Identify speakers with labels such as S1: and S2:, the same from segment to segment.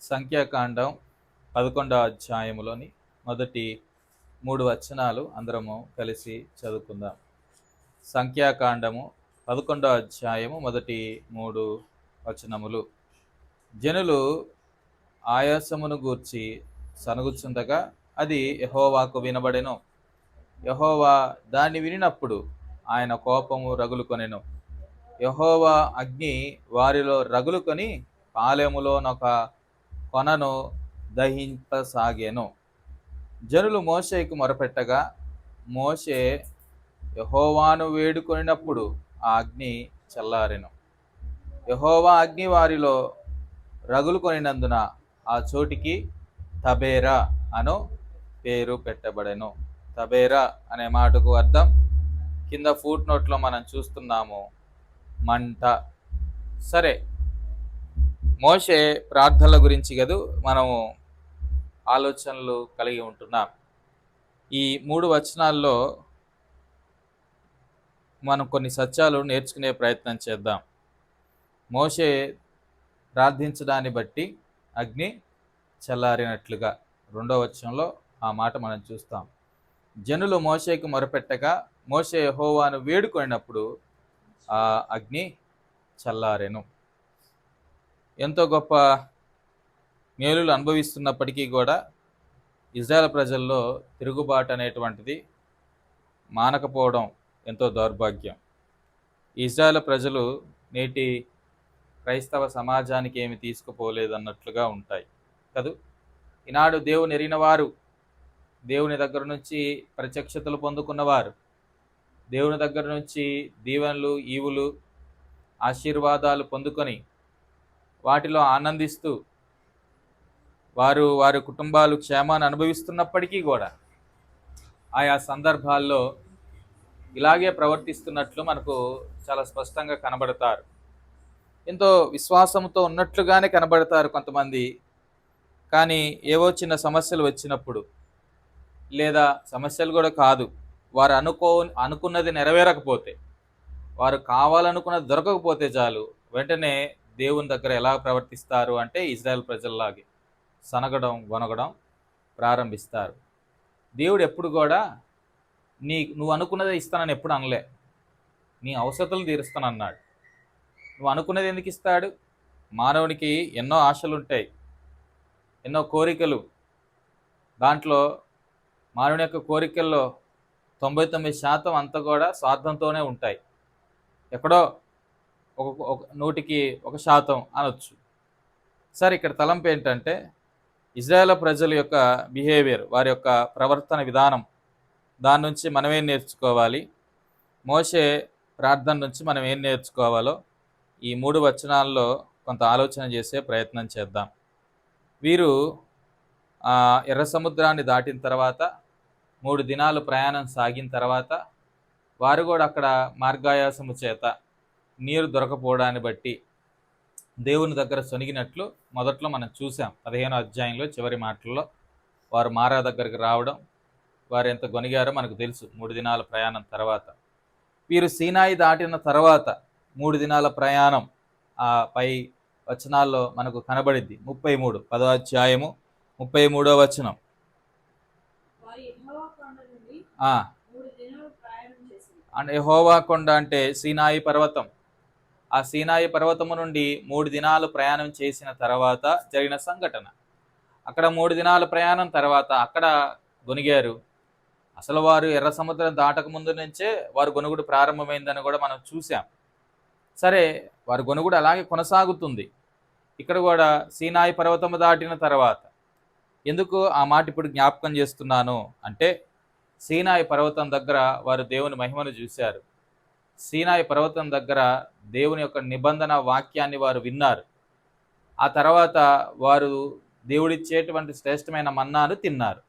S1: సంఖ్యాకాండం 11వ అధ్యాయములోని మొదటి 3 వచనాలు అందరము కలిసి చదువుకుందాం. సంఖ్యాకాండము 11వ అధ్యాయము మొదటి 3 వచనములు. జనులు ఆయాసమును గూర్చి సనుగుచుండగా అది యెహోవాకు వినబడెను. యెహోవా దాన్ని వినినప్పుడు ఆయన కోపము రగులుకొనెను. యెహోవా అగ్ని వారిలో రగులుకొని పాలెములోనొక కొనను దహింపసాగెను. జనులు మోషేకు మొరపెట్టగా మోషే యెహోవాను వేడుకొనినప్పుడు ఆ అగ్ని చల్లారెను. యెహోవా అగ్ని వారిలో రగులుకొనినందున ఆ చోటికి తబేరా అను పేరు పెట్టబడెను. తబేరా అనే మాటకు అర్థం కింద ఫుట్ నోట్లో మనం చూస్తున్నాము, మంట. సరే, మోషే ప్రార్థనల గురించి కదూ మనము ఆలోచనలు కలిగి ఉంటున్నాం. ఈ 3 వచనాల్లో మనం కొన్ని సత్యాలు నేర్చుకునే ప్రయత్నం చేద్దాం. మోషే ప్రార్థించడాన్ని బట్టి అగ్ని చల్లారినట్లుగా 2వ వచనంలో ఆ మాట మనం చూస్తాం. జనులు మోషేకు మొరపెట్టగా మోషే యెహోవాను వేడుకొనినప్పుడు ఆ అగ్ని చల్లారెను. ఎంతో గొప్ప మేలులు అనుభవిస్తున్నప్పటికీ కూడా ఇజ్రాయెల్ ప్రజల్లో తిరుగుబాటు అనేటువంటిది మానకపోవడం ఎంతో దౌర్భాగ్యం. ఇజ్రాయెల్ ప్రజలు నేటి క్రైస్తవ సమాజానికి ఏమి తీసుకుపోలేదన్నట్లుగా ఉంటాయి కదూ. ఈనాడు దేవుని ఎరిగిన వారు, దేవుని దగ్గర నుంచి ప్రత్యక్షతలు పొందుకున్నవారు, దేవుని దగ్గర నుంచి దీవెనలు, ఈవులు, ఆశీర్వాదాలు పొందుకొని వాటిలో ఆనందిస్తూ వారి కుటుంబాలు క్షేమాన్ని అనుభవిస్తున్నప్పటికీ కూడా ఆయా సందర్భాల్లో ఇలాగే ప్రవర్తిస్తున్నట్లు మనకు చాలా స్పష్టంగా కనబడతారు. ఎంతో విశ్వాసంతో ఉన్నట్లుగానే కనబడతారు కొంతమంది. కానీ ఏవో చిన్న సమస్యలు వచ్చినప్పుడు, లేదా సమస్యలు కూడా కాదు, వారు అనుకున్నది నెరవేరకపోతే, వారు కావాలనుకున్నది దొరకకపోతే చాలు వెంటనే దేవుని దగ్గర ఎలా ప్రవర్తిస్తారు అంటే ఇజ్రాయెల్ ప్రజల్లాగే సనగడం, గొనగడం ప్రారంభిస్తారు. దేవుడు ఎప్పుడు కూడా నువ్వు అనుకున్నదే ఇస్తానని ఎప్పుడు అనలే. నీ అవసరతలు తీరుస్తానన్నాడు. నువ్వు అనుకున్నది ఎందుకు ఇస్తాడు? మానవునికి ఎన్నో ఆశలు ఉంటాయి, ఎన్నో కోరికలు. దాంట్లో మానవుని యొక్క కోరికల్లో 99% అంతా కూడా స్వార్థంతోనే ఉంటాయి. ఎక్కడో ఒక 100% అనొచ్చు. సరే, ఇక్కడ తలంపు ఏంటంటే ఇజ్రాయేల్ ప్రజల యొక్క బిహేవియర్, వారి యొక్క ప్రవర్తన విధానం, దాని నుంచి మనం ఏం నేర్చుకోవాలి, మోషే ప్రార్థన నుంచి మనం ఏం నేర్చుకోవాలో ఈ 3 వచనాల్లో కొంత ఆలోచన చేసే ప్రయత్నం చేద్దాం. వీరు ఎర్ర సముద్రాన్ని దాటిన తర్వాత 3 దినాలు ప్రయాణం సాగిన తర్వాత వారు కూడా అక్కడ మార్గాయాసము చేత నీరు దొరకపోవడాన్ని బట్టి దేవుని దగ్గర సొనిగినట్లు మొదట్లో మనం చూసాం. 15వ అధ్యాయంలో చివరి మాటల్లో వారు మారా దగ్గరికి రావడం, వారు ఎంత గొనిగారో మనకు తెలుసు. 3 దినాల ప్రయాణం తర్వాత వీరు సీనాయి దాటిన తర్వాత 3 దినాల ప్రయాణం ఆ పై వచనాల్లో మనకు కనబడిద్ది. 33 10వ అధ్యాయము 33వ వచనం. యెహోవా కొండ అంటే సీనాయి పర్వతం. ఆ సీనాయి పర్వతము నుండి 3 దినాలు ప్రయాణం చేసిన తర్వాత జరిగిన సంఘటన. అక్కడ 3 దినాల ప్రయాణం తర్వాత అక్కడ గొనిగారు. అసలు వారు ఎర్ర సముద్రం దాటక ముందు నుంచే వారు గొనుగుడు ప్రారంభమైందని కూడా మనం చూసాం. సరే, వారి గొనుగుడు అలాగే కొనసాగుతుంది. ఇక్కడ కూడా సీనాయి పర్వతము దాటిన తర్వాత. ఎందుకు ఆ మాట ఇప్పుడు జ్ఞాపకం చేస్తున్నాను అంటే, సీనాయి పర్వతం దగ్గర వారు దేవుని మహిమను చూశారు. సీనాయి పర్వతం దగ్గర దేవుని యొక్క నిబంధన వాక్యాన్ని వారు విన్నారు. ఆ తర్వాత వారు దేవుడిచ్చేటువంటి శ్రేష్టమైన మన్నాను తిన్నారు.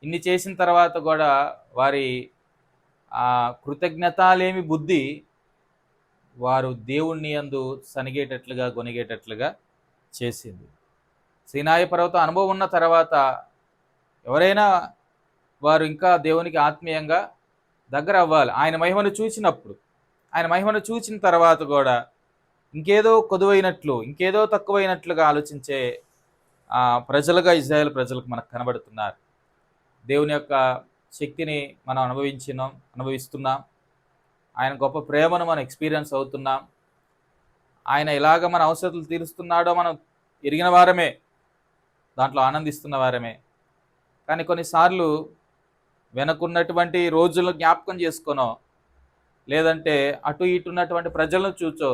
S1: ఇన్ని చేసిన తర్వాత కూడా వారి కృతజ్ఞతలేమి బుద్ధి వారు దేవుణ్ణి యందు సనిగేటట్లుగా, గొనిగేటట్లుగా చేసింది. సీనాయి పర్వతం అనుభవం ఉన్న తర్వాత ఎవరైనా వారు ఇంకా దేవునికి ఆత్మీయంగా దగ్గర అవ్వాలి. ఆయన మహిమను చూసినప్పుడు, ఆయన మహిమను చూసిన తర్వాత కూడా ఇంకేదో కొదువైనట్లు, ఇంకేదో తక్కువైనట్లుగా ఆలోచించే ప్రజలుగా ఇజ్రాయేల్ ప్రజలకు మనకు కనబడుతున్నారు. దేవుని యొక్క శక్తిని మనం అనుభవిస్తున్నాం. ఆయన గొప్ప ప్రేమను మనం ఎక్స్పీరియన్స్ అవుతున్నాం. ఆయన ఎలాగ మన అవసరతలు తీరుస్తున్నాడో మనం ఎరిగిన వారమే, దాంట్లో ఆనందిస్తున్న వారమే. కానీ కొన్నిసార్లు వెనకున్నటువంటి రోజులను జ్ఞాపకం చేసుకోనో, లేదంటే అటు ఇటు ఉన్నటువంటి ప్రజలను చూచో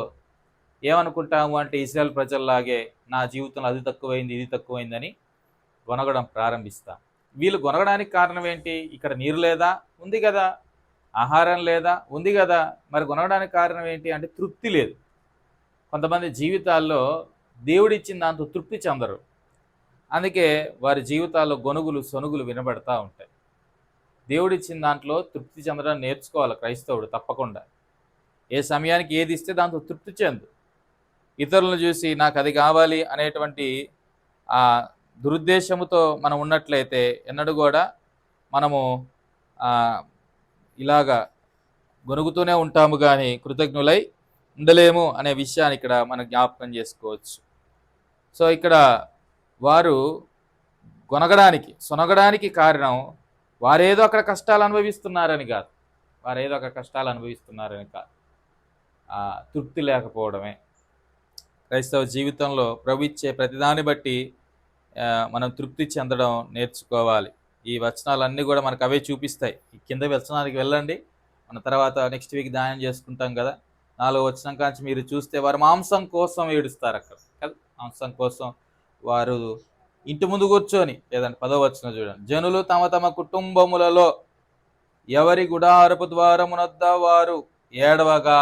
S1: ఏమనుకుంటాము అంటే, ఇజ్రాయెల్ ప్రజల్లాగే నా జీవితంలో అది తక్కువైంది ఇది తక్కువైందని గొనగడం ప్రారంభిస్తాం. వీళ్ళు గొనగడానికి కారణం ఏంటి? ఇక్కడ నీరు లేదా? ఉంది కదా. ఆహారం లేదా? ఉంది కదా. మరి గొనగడానికి కారణం ఏంటి అంటే తృప్తి లేదు. కొంతమంది జీవితాల్లో దేవుడిచ్చిన దాంతో తృప్తి చెందరు. అందుకే వారి జీవితాల్లో గొనుగులు సొనుగులు వినబడతా ఉంటాయి. దేవుడిచ్చిన దాంట్లో తృప్తి చెందడం నేర్చుకోవాలి క్రైస్తవుడు తప్పకుండా. ఏ సమయానికి ఏది ఇస్తే దాంతో తృప్తి చెందు. ఇతరులను చూసి నాకు అది కావాలి అనేటువంటి ఆ దురుద్దేశముతో మనం ఉన్నట్లయితే ఎన్నడూ కూడా మనము ఇలాగా గొనుగుతూనే ఉంటాము, కానీ కృతజ్ఞులై ఉండలేము అనే విషయాన్ని ఇక్కడ మనం జ్ఞాపకం చేసుకోవచ్చు. సో ఇక్కడ వారు సొనగడానికి కారణం వారేదో అక్కడ కష్టాలు అనుభవిస్తున్నారని కాదు, తృప్తి లేకపోవడమే. క్రైస్తవ జీవితంలో ప్రభు ఇచ్చే ప్రతిదాన్ని బట్టి మనం తృప్తి చెందడం నేర్చుకోవాలి. ఈ వచనాలన్నీ కూడా మనకు అవే చూపిస్తాయి. ఈ కింద వచనానికి వెళ్ళండి, మన తర్వాత నెక్స్ట్ వీక్ ధ్యానం చేసుకుంటాం కదా. 4వ వచనం కాంచి మీరు చూస్తే వారు మాంసం కోసం ఏడుస్తారు అక్కడ కదా. మాంసం కోసం వారు ఇంటి ముందు కూర్చొని, లేదంటే 10వ వచనం చూడండి, జనులు తమ తమ కుటుంబములలో ఎవరి గుడారపు ద్వారమునొద్ద వారు ఏడవగా.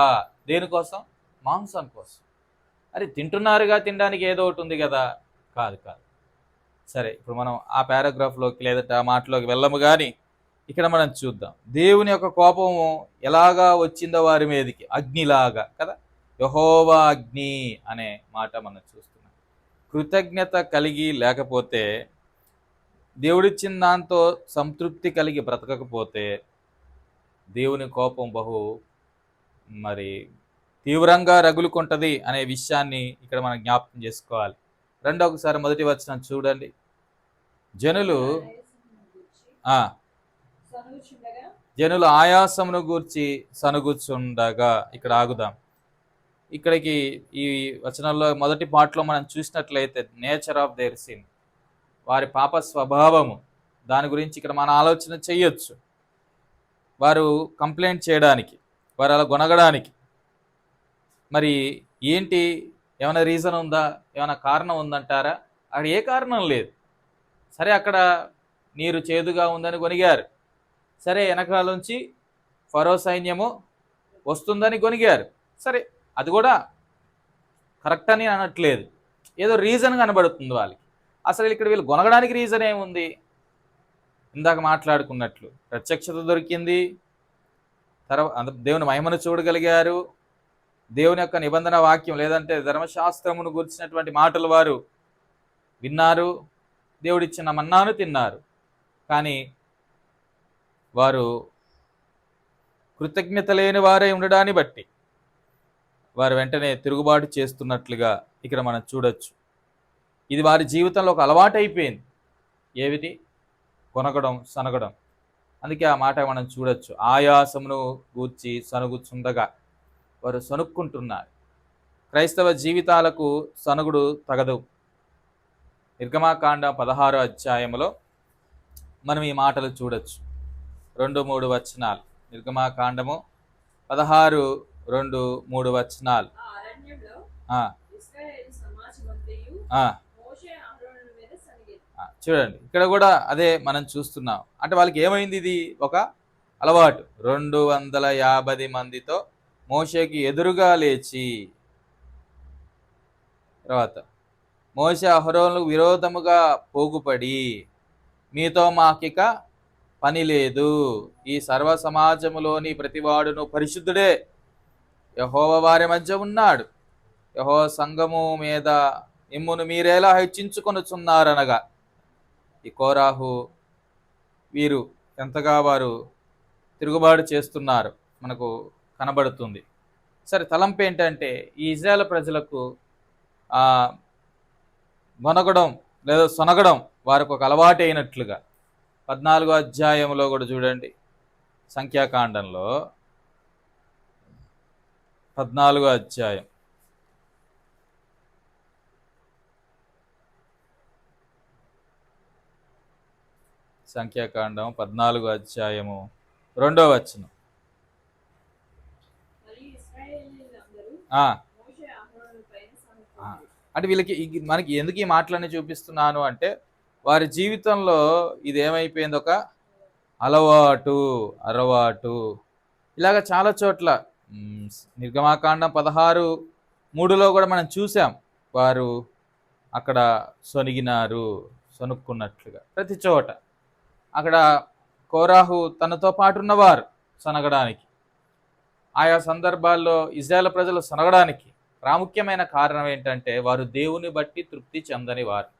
S1: దేనికోసం? మాంసం కోసం. అరే తింటున్నారుగా, తినడానికి ఏదో ఒకటి ఉంది కదా. కాదు. సరే, ఇప్పుడు మనం ఆ పారాగ్రాఫ్లోకి లేదంటే ఆ మాటలోకి వెళ్ళము, కానీ ఇక్కడ మనం చూద్దాం దేవుని యొక్క కోపము ఎలాగా వచ్చిందో వారి మీదకి, అగ్నిలాగా కదా. యెహోవా అగ్ని అనే మాట మనం చూస్తున్నాం. కృతజ్ఞత కలిగి లేకపోతే, దేవుడిచ్చిన దాంతో సంతృప్తి కలిగి బ్రతకకపోతే దేవుని కోపం బహు తీవ్రంగా రగులుకుంటది అనే విషయాన్ని ఇక్కడ మనం జ్ఞాపకం చేసుకోవాలి. ఒకసారి మొదటి వచనం చూడండి. జనులు ఆయాసమును గూర్చి సనుగుచుండగా. ఇక్కడ ఆగుదాం. ఇక్కడికి ఈ వచనంలో మొదటి పార్ట్లో మనం చూసినట్లయితే నేచర్ ఆఫ్ దేర్ సిన్, వారి పాప స్వభావము, దాని గురించి ఇక్కడ మన ఆలోచన చేయొచ్చు. వారు కంప్లైంట్ చేయడానికి, వారు అలా గొనగడానికి మరి ఏంటి? ఏమైనా రీజన్ ఉందా? ఏమైనా కారణం ఉందంటారా? అక్కడ ఏ కారణం లేదు. సరే, అక్కడ నీరు చేదుగా ఉందని గొనిగారు. సరే, వెనకాల నుంచి ఫరో సైన్యము వస్తుందని గొనిగారు. సరే, అది కూడా కరెక్ట్ అని అనట్లేదు. ఏదో రీజన్ కనబడుతుంది వాళ్ళకి. అసలు ఇక్కడ వీళ్ళు గొనగడానికి రీజన్ ఏముంది? ఇందాక మాట్లాడుకున్నట్లు ప్రత్యక్షత దొరికింది, తర్వాత దేవుని మహిమను చూడగలిగారు, దేవుని యొక్క నిబంధన వాక్యం లేదంటే ధర్మశాస్త్రమును గురించినటువంటి మాటలు వారు విన్నారు, దేవుడిచ్చిన మన్నాను తిన్నారు. కానీ వారు కృతజ్ఞత లేని వారే ఉండడాన్ని బట్టి వారు వెంటనే తిరుగుబాటు చేస్తున్నట్లుగా ఇక్కడ మనం చూడొచ్చు. ఇది వారి జీవితంలో ఒక అలవాటు అయిపోయింది. ఏమిటి? కొనగడం, సనగడం. అందుకే ఆ మాట మనం చూడొచ్చు. ఆయాసమును గూర్చి సనుగుచుండగా వారు సనుక్కుంటున్నారు. క్రైస్తవ జీవితాలకు సనుగుడు తగదు. నిర్గమాకాండం 16వ అధ్యాయంలో మనం ఈ మాటలు చూడొచ్చు. 2-3 వచనాలు. నిర్గమాకాండము 16, 2-3 వచనాలు. చూడండి, ఇక్కడ కూడా అదే మనం చూస్తున్నాం. అంటే వాళ్ళకి ఏమైంది? ఇది ఒక అలవాటు. 250 మందితో మోషేకి ఎదురుగా లేచి, తర్వాత మోషే అహరోనులకు విరోధముగా పోగుపడి, మీతో మాకిక పని లేదు, ఈ సర్వ సమాజములోని ప్రతివాడును పరిశుద్ధుడే, యెహోవా వారి మధ్య ఉన్నాడు, యెహోవా సంఘము మీద మిమ్మును మీరేలా హెచ్చించుకొనుచున్నారనగా. ఈ కోరాహు వీరు ఎంతగా వారు తిరుగుబాటు చేస్తున్నారు మనకు కనబడుతుంది. సరే, తలంపు ఏంటంటే ఈ ఇజ్రాయేల్ ప్రజలకు గొనగడం లేదా సొనగడం వారికి ఒక అలవాటు అయినట్లుగా. 14వ అధ్యాయంలో కూడా చూడండి, సంఖ్యాకాండంలో 14వ అధ్యాయం సంఖ్యాకాండం 14వ అధ్యాయము 2వ వచనం. అంటే వీళ్ళకి మనకి ఎందుకు ఈ మాటలన్నీ చూపిస్తున్నాను అంటే, వారి జీవితంలో ఇది ఏమైపోయింది, ఒక అలవాటు. ఇలాగ చాలా చోట్ల నిర్గమాకాండం 16:3లో కూడా మనం చూసాం, వారు అక్కడ సొనుక్కున్నట్లుగా. ప్రతి చోట అక్కడ కోరాహు తనతో పాటు ఉన్నవారు సనగడానికి, ఆయా సందర్భాల్లో ఇజ్రాయేల్ ప్రజలు సనగడానికి ప్రాముఖ్యమైన కారణం ఏంటంటే, వారు దేవుని బట్టి తృప్తి చెందని వారు.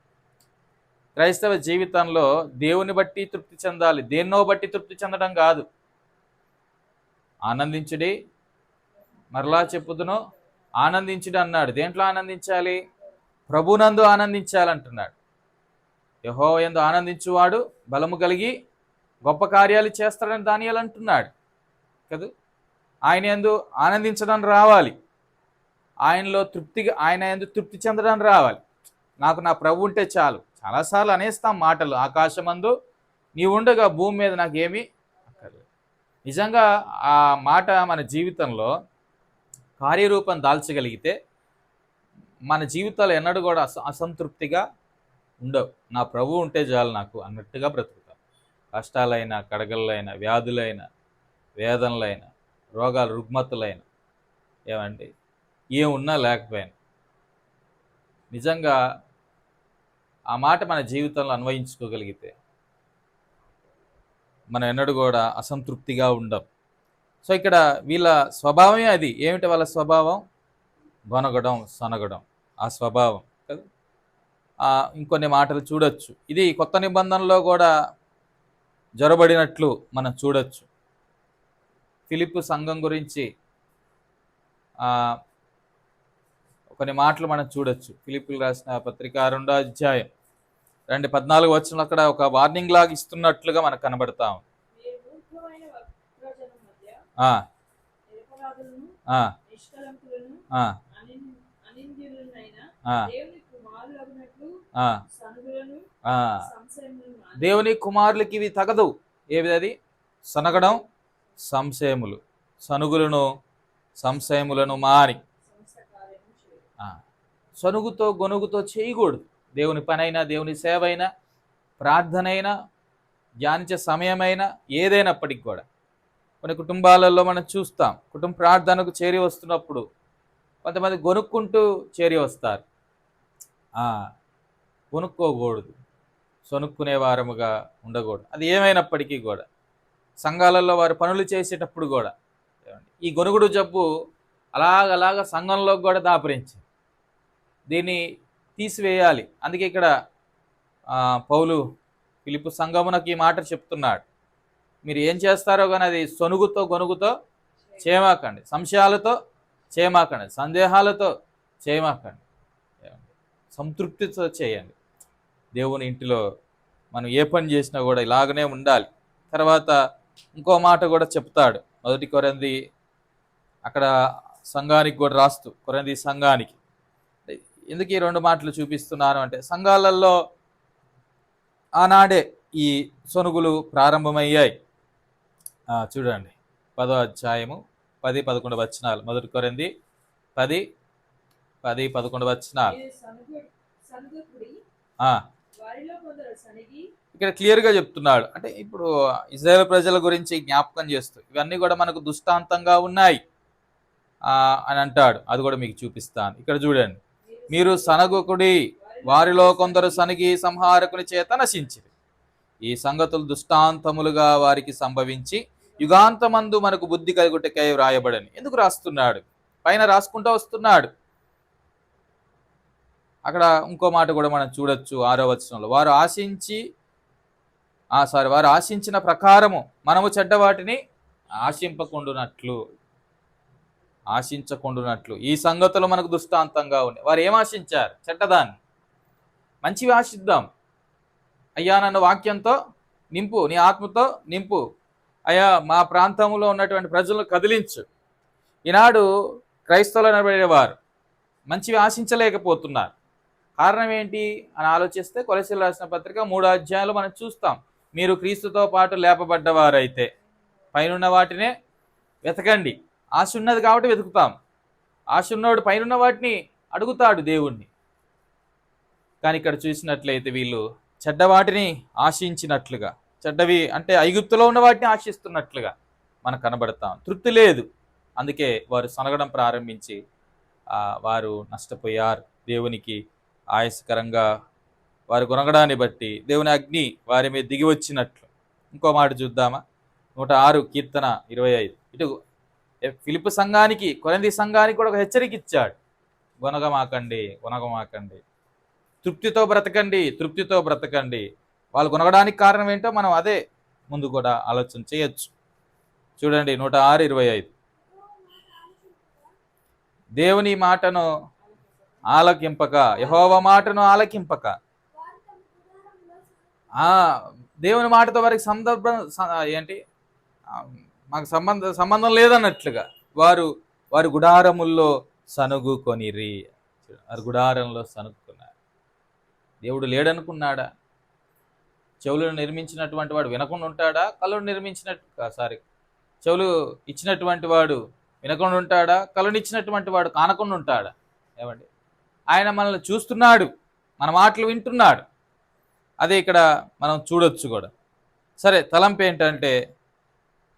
S1: క్రైస్తవ జీవితంలో దేవుని బట్టి తృప్తి చెందాలి, దేన్నో బట్టి తృప్తి చెందడం కాదు. ఆనందించుడి, మరలా చెప్పుదును ఆనందించుడి అన్నాడు. దేంట్లో ఆనందించాలి? ప్రభునందు ఆనందించాలంటున్నాడు. యెహోవా యందు ఆనందించువాడు బలము కలిగి గొప్ప కార్యాలు చేస్తాడని దానియేలు అంటున్నాడు కదా. ఆయన యందు ఆనందించడం రావాలి, ఆయన యందు తృప్తి చెందడం రావాలి. నాకు నా ప్రభు ఉంటే చాలు. చాలాసార్లు అనేస్తాం మాటలు, ఆకాశమందు నీ ఉండగా భూమి మీద నాకేమీ అక్కర్లేదు. నిజంగా ఆ మాట మన జీవితంలో కార్యరూపం దాల్చగలిగితే మన జీవితాలు ఎన్నడూ కూడా అసంతృప్తిగా ఉండవు. నా ప్రభు ఉంటే చాలు నాకు అన్నట్టుగా బ్రతుకుతాం. కష్టాలైనా, కడగళ్ళైనా, వ్యాధులైనా, వేదనలైనా, రోగాలు, రుగ్మతులైన ఏమండి ఏమున్నా లేకపోయినా, నిజంగా ఆ మాట మన జీవితంలో అన్వయించుకోగలిగితే మనం ఎన్నడూ కూడా అసంతృప్తిగా ఉండం. సో ఇక్కడ వీళ్ళ స్వభావమే అది. ఏమిటి వాళ్ళ స్వభావం? గొనగడం, సనగడం, ఆ స్వభావం కదా. ఇంకొన్ని మాటలు చూడొచ్చు, ఇది కొత్త నిబంధనలో కూడా జొరబడినట్లు మనం చూడొచ్చు. ఫిలిప్పు సంఘం గురించి కొన్ని మాటలు మనం చూడొచ్చు. ఫిలిప్పులు రాసిన పత్రిక 2వ అధ్యాయం 14 వచనం అక్కడ ఒక వార్నింగ్ లాగా ఇస్తున్నట్లుగా మనకు కనబడతా ఉంది. దేవుని కుమారులకి ఇవి తగదు. ఏది? సనగడం, సంశయములు, సనుగులను, సంశయములను మాని. సనుగుతో గొనుగుతో చేయకూడదు. దేవుని పనైనా, దేవుని సేవ అయినా, ప్రార్థన అయినా, ధ్యానించే సమయమైనా, ఏదైనప్పటికి కూడా కొన్ని కుటుంబాలలో మనం చూస్తాం, కుటుంబ ప్రార్థనకు చేరి వస్తున్నప్పుడు కొంతమంది గొనుక్కుంటూ చేరి వస్తారు. కొనుక్కోకూడదు, సొనుక్కునే వారముగా ఉండకూడదు. అది ఏమైనప్పటికీ కూడా సంఘాలలో వారు పనులు చేసేటప్పుడు కూడా ఈ గొనుగుడు జబ్బు అలాగ సంఘంలోకి కూడా దాపరించింది. దీన్ని తీసివేయాలి. అందుకే ఇక్కడ పౌలు ఫిలిప్పు సంఘమునకు ఈ మాట చెప్తున్నాడు. మీరు ఏం చేస్తారో కానీ అది సొనుగుతో గొనుగుతో చేయమాకండి, సంశయాలతో చేయమాకండి, సందేహాలతో చేయమాకండి, సంతృప్తితో చేయండి. దేవుని ఇంటిలో మనం ఏ పని చేసినా కూడా ఇలాగనే ఉండాలి. తర్వాత ఇంకో మాట కూడా చెప్తాడు. 1 కొరింథీ అక్కడ సంఘానికి కూడా రాస్తూ, కొరింథీ సంఘానికి ఎందుకు ఈ 2 మాటలు చూపిస్తున్నాను అంటే, సంఘాలలో ఆనాడే ఈ సొనుగులు ప్రారంభమయ్యాయి. చూడండి 10వ అధ్యాయము 10-11 వచనాలు. 1 కొరింథీ 10-11 వచనాలు. ఇక్కడ క్లియర్గా చెప్తున్నాడు. అంటే ఇప్పుడు ఇశ్రాయేలు ప్రజల గురించి జ్ఞాపకం చేస్తూ ఇవన్నీ కూడా మనకు దృష్టాంతంగా ఉన్నాయి అని అంటాడు. అది కూడా మీకు చూపిస్తాను. ఇక్కడ చూడండి, మీరు సనగుకుడి, వారిలో కొందరు సనిగి సంహారకుని చేత నశించిరి. ఈ సంగతులు దృష్టాంతములుగా వారికి సంభవించి యుగాంతమందు మనకు బుద్ధి కలుగుటకై వ్రాయబడని. ఎందుకు రాస్తున్నాడు? పైన రాసుకుంటూ వస్తున్నాడు. అక్కడ ఇంకో మాట కూడా మనం చూడొచ్చు 6వ వచనంలో, వారు ఆశించిన ప్రకారము మనము చెడ్డవాటిని ఆశించకుండునట్లు ఈ సంగతులు మనకు దృష్టాంతంగా ఉన్నాయి. వారు ఏం ఆశించారు? చెడ్డదాన్ని. మంచివి ఆశిద్దాం. అయ్యా నన్ను వాక్యంతో నింపు, నీ ఆత్మతో నింపు, అయ్యా మా ప్రాంతంలో ఉన్నటువంటి ప్రజలను కదిలించు. ఈనాడు క్రైస్తవులు అనబడేవారు మంచివి ఆశించలేకపోతున్నారు. కారణం ఏంటి అని ఆలోచిస్తే కొలస్సీయులకు రాసిన పత్రిక 3 అధ్యాయాలు మనం చూస్తాం. మీరు క్రీస్తుతో పాటు లేపబడ్డవారైతే పైనున్న వాటినే వెతకండి. ఆశ ఉన్నది కాబట్టి వెతుకుతాం. ఆశ ఉన్నవాడు పైనున్న వాటిని అడుగుతాడు దేవుణ్ణి. కానీ ఇక్కడ చూసినట్లయితే వీళ్ళు చెడ్డవాటిని ఆశించినట్లుగా, చెడ్డవి అంటే ఐగుప్తులో ఉన్న వాటిని ఆశిస్తున్నట్లుగా మనకు కనబడతాం. తృప్తి లేదు. అందుకే వారు సనగడం ప్రారంభించి వారు నష్టపోయారు. దేవునికి ఆయాసకరంగా వారు కొనగడాన్ని బట్టి దేవుని అగ్ని వారి మీద దిగి వచ్చినట్లు. ఇంకో మాట చూద్దామా? 106 కీర్తన 25. ఇటు ఫిలిప్పు సంఘానికి, కొరింథీ సంఘానికి కూడా ఒక హెచ్చరిక ఇచ్చాడు. గొనగమాకండి, గొనగమాకండి, తృప్తితో బ్రతకండి, తృప్తితో బ్రతకండి. వాళ్ళు కొనగడానికి కారణం ఏంటో మనం అదే ముందు కూడా ఆలోచన చేయొచ్చు. చూడండి 106:25. దేవుని మాటను ఆలకింపక, యెహోవా మాటను ఆలకింపక, దేవుని మాటతో వారికి మాకు సంబంధం లేదన్నట్లుగా వారు గుడారముల్లో సనుగుకొనిరి. వారు గుడారంలో సనుగుకున్నారు. దేవుడు లేడనుకున్నాడా? చెవులను నిర్మించినటువంటి వాడు వినకుండా ఉంటాడా? చెవులు ఇచ్చినటువంటి వాడు వినకుండా ఉంటాడా? కళ్ళను ఇచ్చినటువంటి వాడు కానకుండా ఉంటాడా? ఏమండి, ఆయన మనల్ని చూస్తున్నాడు, మన మాటలు వింటున్నాడు. అదే ఇక్కడ మనం చూడొచ్చు కూడా. సరే, తలంపు ఏంటంటే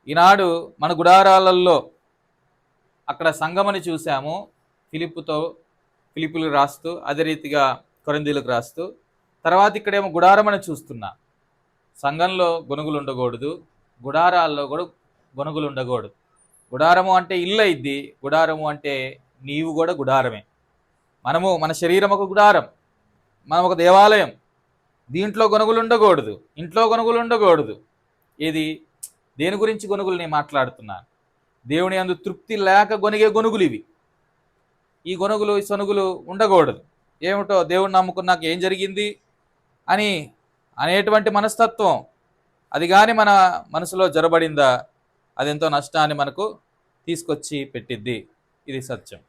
S1: ఈనాడు మన గుడారాలలో అక్కడ సంఘమని చూసాము, ఫిలిప్పులకు రాస్తూ, అదే రీతిగా కొరింథీలకు రాస్తూ. తర్వాత ఇక్కడేమో గుడారమని చూస్తున్నా. సంఘంలో గొనుగులు ఉండకూడదు, గుడారాల్లో కూడా గొనుగులు ఉండకూడదు. గుడారము అంటే ఇల్లు అయింది, గుడారము అంటే నీవు కూడా గుడారమే. మన శరీరం ఒక గుడారం, మనం ఒక దేవాలయం. దీంట్లో గొనుగులు ఉండకూడదు, ఇంట్లో గొనుగులు ఉండకూడదు. దేని గురించి గొనుగులు నేను మాట్లాడుతున్నాను? దేవుని యందు తృప్తి లేక గొనిగే గొనుగులు ఇవి. ఈ గొనుగులు, ఈ సొనుగులు ఉండకూడదు. ఏమిటో దేవుని నమ్ముకున్నాక ఏం జరిగింది అని అనేటువంటి మనస్తత్వం, అది కానీ మన మనసులో జరబడిందా, అదెంతో నష్టాన్ని మనకు తీసుకొచ్చి పెట్టిద్ది. ఇది సత్యం.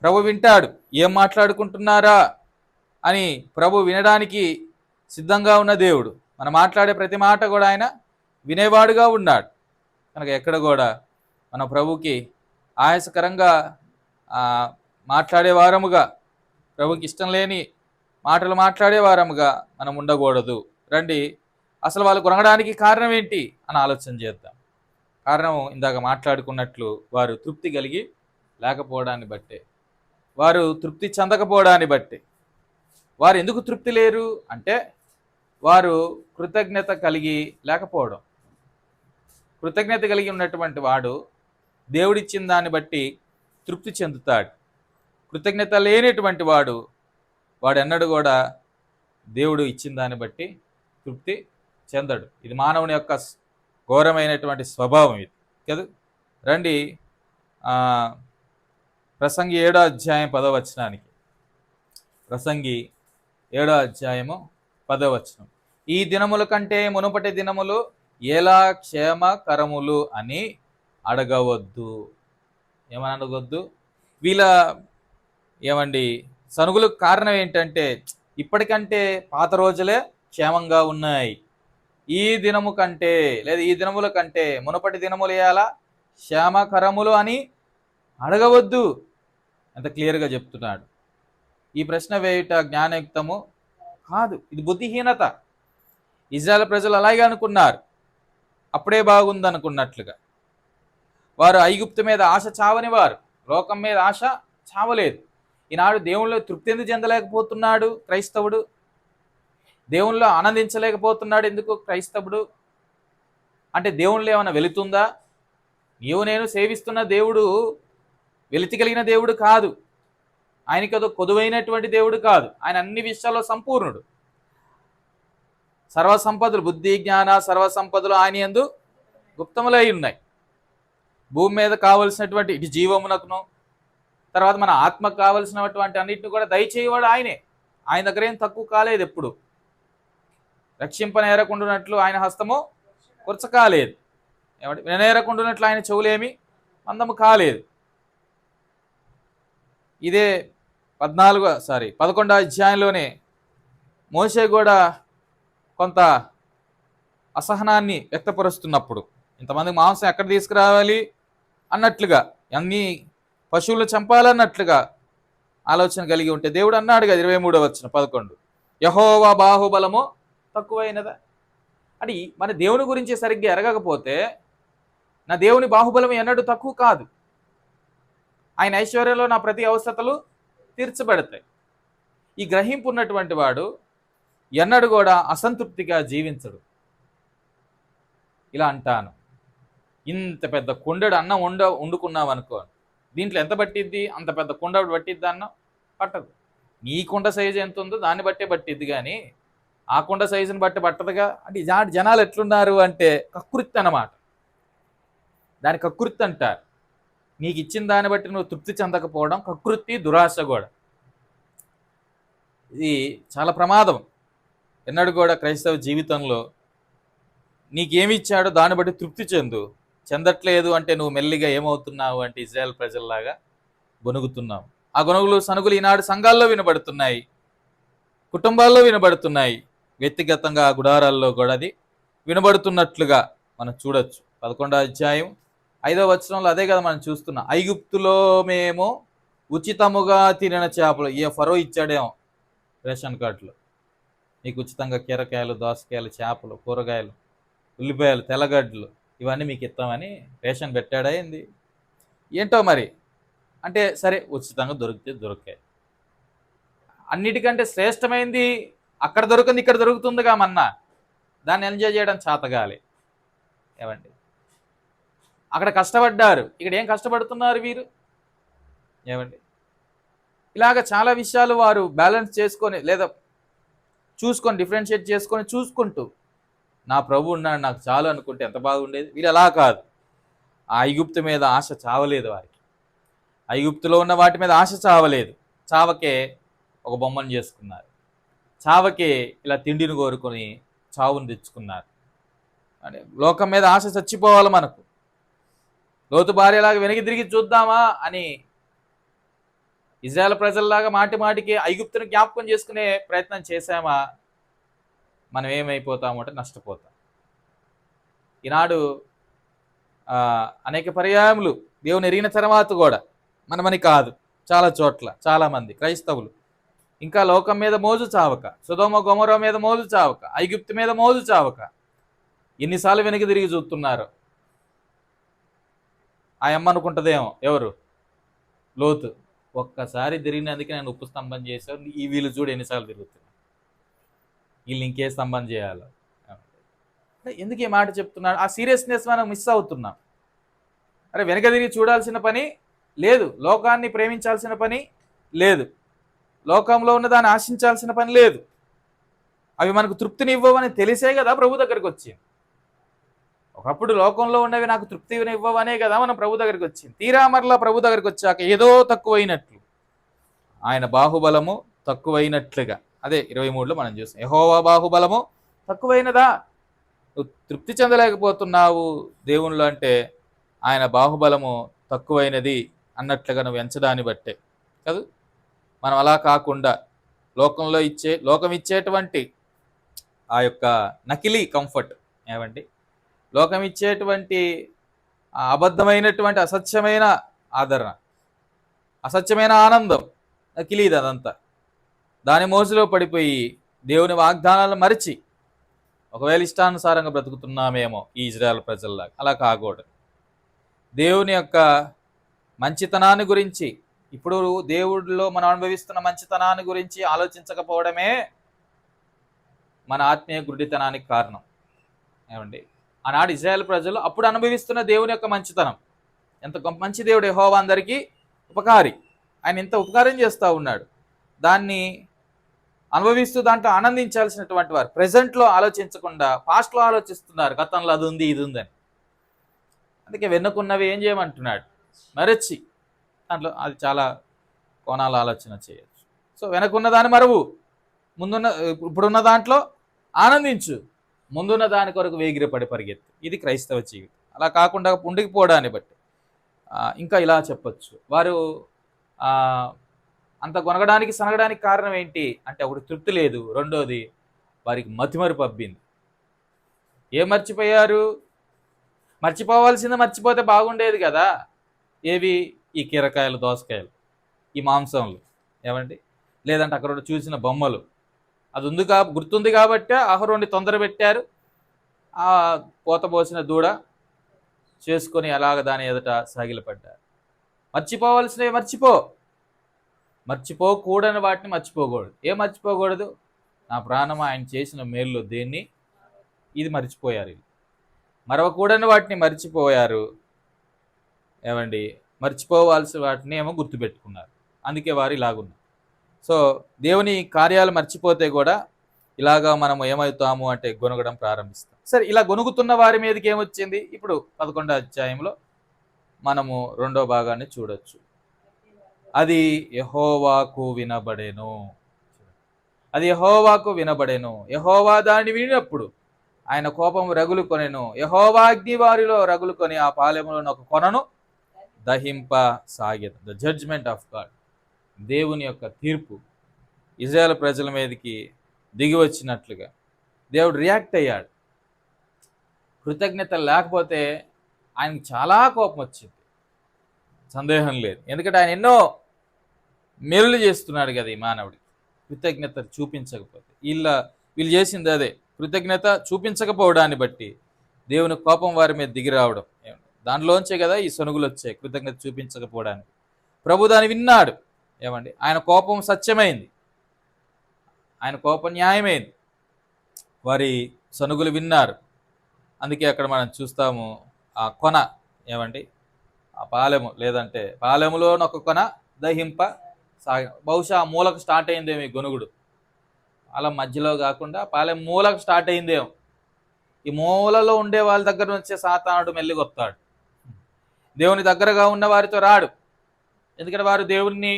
S1: ప్రభు వింటాడు. ఏం మాట్లాడుకుంటున్నారా అని ప్రభు వినడానికి సిద్ధంగా ఉన్న దేవుడు. మనం మాట్లాడే ప్రతి మాట కూడా ఆయన వినేవాడుగా ఉన్నాడు. కనుక ఎక్కడ కూడా మన ప్రభుకి ఆయాసకరంగా మాట్లాడేవారముగా, ప్రభుకి ఇష్టం లేని మాటలు మాట్లాడేవారముగా మనం ఉండకూడదు. రండి, అసలు వాళ్ళు కొనగడానికి కారణం ఏంటి అని ఆలోచన చేద్దాం. కారణం ఇందాక మాట్లాడుకున్నట్లు వారు తృప్తి కలిగి లేకపోవడాన్ని బట్టే, వారు తృప్తి చెందకపోవడాన్ని బట్టే. వారు ఎందుకు తృప్తి లేరు అంటే వారు కృతజ్ఞత కలిగి లేకపోవడం. కృతజ్ఞత కలిగి ఉన్నటువంటి వాడు దేవుడిచ్చిన దాన్ని బట్టి తృప్తి చెందుతాడు. కృతజ్ఞత లేనటువంటి వాడు ఎన్నడూ కూడా దేవుడు ఇచ్చిన దాన్ని బట్టి తృప్తి చెందడు. ఇది మానవుని యొక్క ఘోరమైనటువంటి స్వభావం ఇది కదా. రండి, ప్రసంగి 7వ అధ్యాయం 10వ వచనానికి. ప్రసంగి 7వ అధ్యాయము 10వ వచనం. ఈ దినముల కంటే మునుపటి దినములు ఎలా క్షేమకరములు అని అడగవద్దు. ఏమని అడగవద్దు? ఏమండి, సనుగులకు కారణం ఏంటంటే ఇప్పటికంటే పాత రోజులే క్షేమంగా ఉన్నాయి. ఈ దినము కంటే, లేదా ఈ దినముల కంటే మునుపటి దినములు ఎలా క్షేమకరములు అని అడగవద్దు. అంత క్లియర్గా చెప్తున్నాడు. ఈ ప్రశ్న వేయుట జ్ఞానయుక్తము కాదు, ఇది బుద్ధిహీనత. ఇజ్రాయెల్ ప్రజలు అలాగే అనుకున్నారు, అప్పుడే బాగుందనుకున్నట్లుగా. వారు ఐగుప్తు మీద ఆశ చావని వారు, లోకం మీద ఆశ చావలేదు. ఈనాడు దేవునిలో తృప్తి ఎందుకు చెందలేకపోతున్నాడు క్రైస్తవుడు? దేవునిలో ఆనందించలేకపోతున్నాడు ఎందుకు క్రైస్తవుడు? అంటే దేవునిలో ఏమైనా వెళుతుందా? నీవు నేను సేవిస్తున్న దేవుడు వెలితి కలిగిన దేవుడు కాదు. ఆయనకి అదో కొదువైనటువంటి దేవుడు కాదు. ఆయన అన్ని విషయాల్లో సంపూర్ణుడు. సర్వసంపదలు, బుద్ధి జ్ఞాన సర్వసంపదలు ఆయన యందు గుప్తములై ఉన్నాయి. భూమి మీద కావలసినటువంటి ఇటు జీవమునకును, తర్వాత మన ఆత్మకు కావలసినటువంటి అన్నింటిని కూడా దయచేయవాడు ఆయనే. ఆయన దగ్గర ఏం తక్కువ కాలేదు. ఎప్పుడు రక్షింపనేరకుండానట్లు ఆయన హస్తము కురచ కాలేదు. ఏమంటే విననేరకుండానట్లు ఆయన చెవులేమి మందము కాలేదు. ఇదే 11వ అధ్యాయంలోనే మోషే కూడా కొంత అసహనాన్ని వ్యక్తపరుస్తున్నప్పుడు, ఇంతమంది మాంసం ఎక్కడ తీసుకురావాలి అన్నట్లుగా, అన్ని పశువులు చంపాలన్నట్లుగా ఆలోచన కలిగి ఉంటే దేవుడు అన్నాడు కదా 23:11 యెహోవా బాహుబలము తక్కువైనదా అని. మన దేవుని గురించి సరిగ్గా ఎరగకపోతే నా దేవుని బాహుబలం ఎన్నడూ తక్కువ కాదు. ఆయన ఐశ్వర్యంలో నా ప్రతి అవసరతలు తీర్చబడతాయి. ఈ గ్రహింపు ఉన్నటువంటి వాడు ఎన్నడూ కూడా అసంతృప్తిగా జీవించడు. ఇలా అంటాను, ఇంత పెద్ద కుండడు అన్నం వండుకున్నావు అనుకో, దీంట్లో ఎంత పట్టిద్ది? అంత పెద్ద కుండ పట్టిద్ది అన్నం? పట్టదు. నీ కుండ సైజు ఎంత ఉందో దాన్ని బట్టే పట్టిద్ది, కానీ ఆ కుండ సైజుని బట్టి పట్టదుగా. అంటే జనాలు ఎట్లున్నారు అంటే కకృతి అన్నమాట. దాని కకృతి అంటారు. నీకు ఇచ్చిన దాన్ని బట్టి నువ్వు తృప్తి చెందకపోవడం కకృతి, దురాశ కూడా. ఇది చాలా ప్రమాదం. ఎన్నడూ కూడా క్రైస్తవ జీవితంలో నీకేమి ఇచ్చాడో దాన్ని బట్టి తృప్తి చెందట్లేదు అంటే నువ్వు మెల్లిగా ఏమవుతున్నావు అంటే ఇజ్రాయెల్ ప్రజల్లాగా గొనుగుతున్నావు. ఆ గొనుగులు సనుగులు ఈనాడు సంఘాల్లో వినబడుతున్నాయి, కుటుంబాల్లో వినబడుతున్నాయి, వ్యక్తిగతంగా గుడారాల్లో కూడా అది వినబడుతున్నట్లుగా మనం చూడొచ్చు. 11వ అధ్యాయం 5వ వచనంలో అదే కదా మనం చూస్తున్నాం. ఐగుప్తులో మేము ఉచితముగా తినిన చేపలు. ఏ ఫరో ఇచ్చాడేమో రేషన్ కార్డులో, మీకు ఉచితంగా కీరకాయలు, దోసకాయలు, చేపలు, కూరగాయలు, ఉల్లిపాయలు, తెల్లగడ్డలు ఇవన్నీ మీకు ఇస్తామని రేషన్ పెట్టాడా ఏంది? ఏంటో మరి. అంటే సరే ఉచితంగా దొరికితే దొరికాయి. అన్నిటికంటే శ్రేష్టమైంది అక్కడ దొరికింది ఇక్కడ దొరుకుతుందిగా మన్నా, దాన్ని ఎంజాయ్ చేయడం చేతగాలి. ఏమండి, అక్కడ కష్టపడ్డారు, ఇక్కడ ఏం కష్టపడుతున్నారు వీరు? ఏమండి, ఇలాగ చాలా విషయాలు వారు బ్యాలెన్స్ చేసుకొని లేదా చూసుకొని డిఫరెన్షియేట్ చేసుకొని చూసుకుంటూ నా ప్రభు ఉన్నాడు నాకు చాలు అనుకుంటే ఎంత బాగుండేది. వీళ్ళు అలా కాదు. ఆ ఐగుప్తు మీద ఆశ చావలేదు వారికి. ఐగుప్తులో ఉన్న వాటి మీద ఆశ చావలేదు. చావకే ఒక బొమ్మను చేసుకున్నారు. చావకే ఇలా తిండిని కోరుకొని చావును తెచ్చుకున్నారు. అంటే లోకం మీద ఆశ చచ్చిపోవాలి మనకు. లోతు భార్యలాగా వెనక్కి తిరిగి చూద్దామా అని ఇజ్రాయెల్ ప్రజల్లాగా మాటి మాటికి ఐగుప్తును జ్ఞాపకం చేసుకునే ప్రయత్నం చేశామా, మనం ఏమైపోతాము అంటే నష్టపోతాం. ఈనాడు అనేక పర్యాయములు దేవుని ఎరిగిన తర్వాత కూడా మనమని కాదు, చాలా చోట్ల చాలామంది క్రైస్తవులు ఇంకా లోకం మీద మోజు చావక, సొదొమ గొమొర మీద మోజు చావక, ఐగుప్తు మీద మోజు చావక ఎన్నిసార్లు వెనక్కి తిరిగి చూస్తున్నారు. ఆ అమ్మ అనుకుంటుందేమో, ఎవరు? లోతు. ఒక్కసారి తిరిగినందుకే నేను ఉప్పు స్తంభం చేశాను, ఈ వీళ్ళు చూడు ఎన్నిసార్లు తిరుగుతున్నారు, వీళ్ళు ఇంకే స్తంభం చేయాలి. ఎందుకు ఈ మాట చెప్తున్నాడు? ఆ సీరియస్నెస్ మనం మిస్ అవుతున్నాం. అరే వెనక తిరిగి చూడాల్సిన పని లేదు, లోకాన్ని ప్రేమించాల్సిన పని లేదు, లోకంలో ఉన్నదాన్ని ఆశించాల్సిన పని లేదు. అవి మనకు తృప్తిని ఇవ్వవని తెలిసే కదా ప్రభు దగ్గరికి వచ్చింది. ఒకప్పుడు లోకంలో ఉన్నవి నాకు తృప్తిని ఇవ్వవనే కదా మనం ప్రభు దగ్గరికి వచ్చింది. తీరా మరలా ప్రభు దగ్గరికి వచ్చాక ఏదో తక్కువైనట్లు, ఆయన బాహుబలము తక్కువైనట్లుగా. అదే 23లో మనం చూసాం. యెహోవా బాహుబలము తక్కువైనదా? నువ్వు తృప్తి చెందలేకపోతున్నావు దేవుళ్ళు అంటే ఆయన బాహుబలము తక్కువైనది అన్నట్లుగా నువ్వు ఎంచడాన్ని బట్టే కాదు. మనం అలా కాకుండా లోకం ఇచ్చేటువంటి ఆ యొక్క నకిలీ కంఫర్ట్, ఏమండి, లోకం ఇచ్చేటువంటి అబద్ధమైనటువంటి అసత్యమైన ఆదరణ, అసత్యమైన ఆనందం, నకిలీది అదంతా. దాని మోజులో పడిపోయి దేవుని వాగ్దానాలను మరిచి ఒకవేళ ఇష్టానుసారంగా బ్రతుకుతున్నామేమో ఈ ఇజ్రాయెల్ ప్రజల్లాగా. అలా కాకూడదు. దేవుని యొక్క మంచితనాన్ని గురించి, ఇప్పుడు దేవుడిలో మనం అనుభవిస్తున్న మంచితనాన్ని గురించి ఆలోచించకపోవడమే మన ఆత్మీయ గుడ్డితనానికి కారణం. ఏమండి, ఆనాడు ఇజ్రాయెల్ ప్రజలు అప్పుడు అనుభవిస్తున్న దేవుని యొక్క మంచితనం, ఎంత గొప్ప మంచి దేవుడు యెహోవా, అందరికీ ఉపకారి. ఆయన ఎంత ఉపకారం చేస్తూ ఉన్నాడు, దాన్ని అనుభవిస్తూ దాంట్లో ఆనందించాల్సినటువంటి వారు ప్రజెంట్లో ఆలోచించకుండా పాస్ట్లో ఆలోచిస్తున్నారు, గతంలో అది ఉంది ఇది ఉందని. అందుకే వెనుకున్నవి ఏం చేయమంటున్నాడు? మరచి దాంట్లో అది చాలా కోణాల ఆలోచన చేయొచ్చు. సో వెనకున్న దాన్ని మరవు, ముందున్న ఇప్పుడున్న దాంట్లో ఆనందించు, ముందున్న దాని కొరకు వేగిరపడి పరిగెత్తు. ఇది క్రైస్తవ జీవితం. అలా కాకుండా ఉండిపోవడాన్ని బట్టి ఇంకా ఇలా చెప్పొచ్చు. వారు అంత కొనగడానికి సనగడానికి కారణం ఏంటి అంటే, ఒకటి తృప్తి లేదు, రెండోది వారికి మతిమరుపు అబ్బింది. ఏం మర్చిపోయారు? మర్చిపోవాల్సింది మర్చిపోతే బాగుండేది కదా. ఏవి? ఈ కీరకాయలు, దోసకాయలు, ఈ మాంసంలు, ఏమండి, లేదంటే అక్కడ చూసిన బొమ్మలు. అది గుర్తుంది కాబట్టే అహరోన్ని తొందర పెట్టారు. ఆ పోతపోసిన దూడ చేసుకొని అలాగ దాని ఎదుట సాగిలపడ్డారు. మర్చిపోవాల్సినవి మర్చిపోకూడని వాటిని మర్చిపోకూడదు. ఏం మర్చిపోకూడదు? నా ప్రాణం ఆయన చేసిన మేల్లో దేన్ని, ఇది మర్చిపోయారు. మరవకూడని వాటిని మర్చిపోయారు. ఏమండి, మర్చిపోవాల్సిన వాటిని ఏమో గుర్తుపెట్టుకున్నారు. అందుకే వారు ఇలాగున్నారు. సో దేవుని కార్యాలు మర్చిపోతే కూడా ఇలాగా మనం ఏమవుతాము అంటే గొనగడం ప్రారంభిస్తాం. సరే, ఇలా గొనుగుతున్న వారి మీదకి ఏమొచ్చింది? ఇప్పుడు 11వ అధ్యాయంలో మనము 2వ భాగాన్ని చూడొచ్చు. అది యెహోవాకు వినబడెను. అది యెహోవాకు వినబడెను. యెహోవా దాన్ని వినినప్పుడు ఆయన కోపం రగులు కొనెను. యెహోవా అగ్ని వారిలో రగులు కొని ఆ పాలెములను ఒక కొనను దహింప సాగెను. ద జడ్జ్మెంట్ ఆఫ్ గాడ్, దేవుని యొక్క తీర్పు ఇజ్రాయేల్ ప్రజల మీదకి దిగి వచ్చినట్లుగా దేవుడు రియాక్ట్ అయ్యాడు. కృతజ్ఞత లేకపోతే ఆయనకు చాలా కోపం వచ్చింది, సందేహం లేదు. ఎందుకంటే ఆయన ఎన్నో మేలులు చేస్తున్నాడు కదా ఈ మానవుడికి. కృతజ్ఞత చూపించకపోతే వీళ్ళు చేసింది అదే. కృతజ్ఞత చూపించకపోవడాన్ని బట్టి దేవుని కోపం వారి మీద దిగి రావడం, దానిలోంచే కదా ఈ సనుగులు వచ్చాయి, కృతజ్ఞత చూపించకపోవడానికి. ప్రభు దాన్ని విన్నాడు. ఏమండి, ఆయన కోపం సత్యమైంది, ఆయన కోపం న్యాయమైంది. వారి సనుగులు విన్నారు. అందుకే అక్కడ మనం చూస్తాము, ఆ కొన, ఏమండి, ఆ పాలెము, లేదంటే పాలెములోనొక కొన దహింప సాగ. బహుశా ఆ మూలకు స్టార్ట్ అయిందేమో ఈ గొనుగుడు. అలా మధ్యలో కాకుండా పాలెం మూలకు స్టార్ట్ అయిందేమో. ఈ మూలలో ఉండే వాళ్ళ దగ్గర నుంచే సాతానుడు మెల్లిగొస్తాడు. దేవుని దగ్గరగా ఉన్న వారితో రాడు. ఎందుకంటే వారు దేవుణ్ణి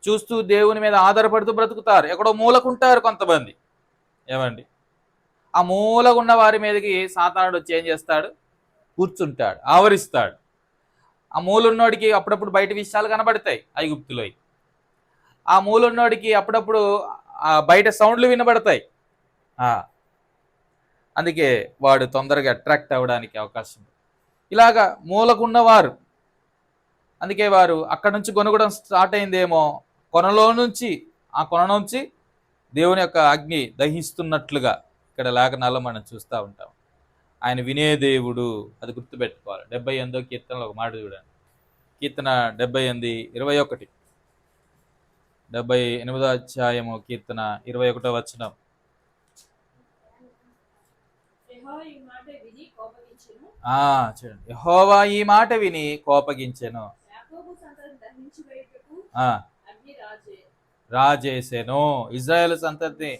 S1: చూస్తూ దేవుని మీద ఆధారపడుతూ బ్రతుకుతారు. ఎక్కడో మూలకుంటారు కొంతమంది. ఏమండి, ఆ మూలకు ఉన్న వారి మీదకి సాతానుడు వచ్చి ఏం చేస్తాడు? కూర్చుంటాడు, ఆవరిస్తాడు. ఆ మూలున్నోడికి అప్పుడప్పుడు బయట విషయాలు కనబడతాయి ఐగుప్తులో. ఆ మూలున్నోడికి అప్పుడప్పుడు బయట సౌండ్లు వినబడతాయి. అందుకే వాడు తొందరగా అట్రాక్ట్ అవ్వడానికి అవకాశం. ఇలాగా మూలకున్నవారు, అందుకే వారు అక్కడ నుంచి కొనుగోడం స్టార్ట్ అయిందేమో. ఆ కొన నుంచి దేవుని యొక్క అగ్ని దహిస్తున్నట్లుగా ఇక్కడ లేఖనాల్లో మనం చూస్తూ ఉంటాం. ఆయన వినే దేవుడు, అది గుర్తుపెట్టుకోవాలి. 78వ కీర్తనలో ఒక మాట చూడండి. కీర్తన 78, 21. 78వ అధ్యాయము కీర్తన 21వ వచనం. చూడండి, యెహోవా ఈ మాట విని కోపగించెను, రాజేసెను. ఇజ్రాయేలు సంతతిని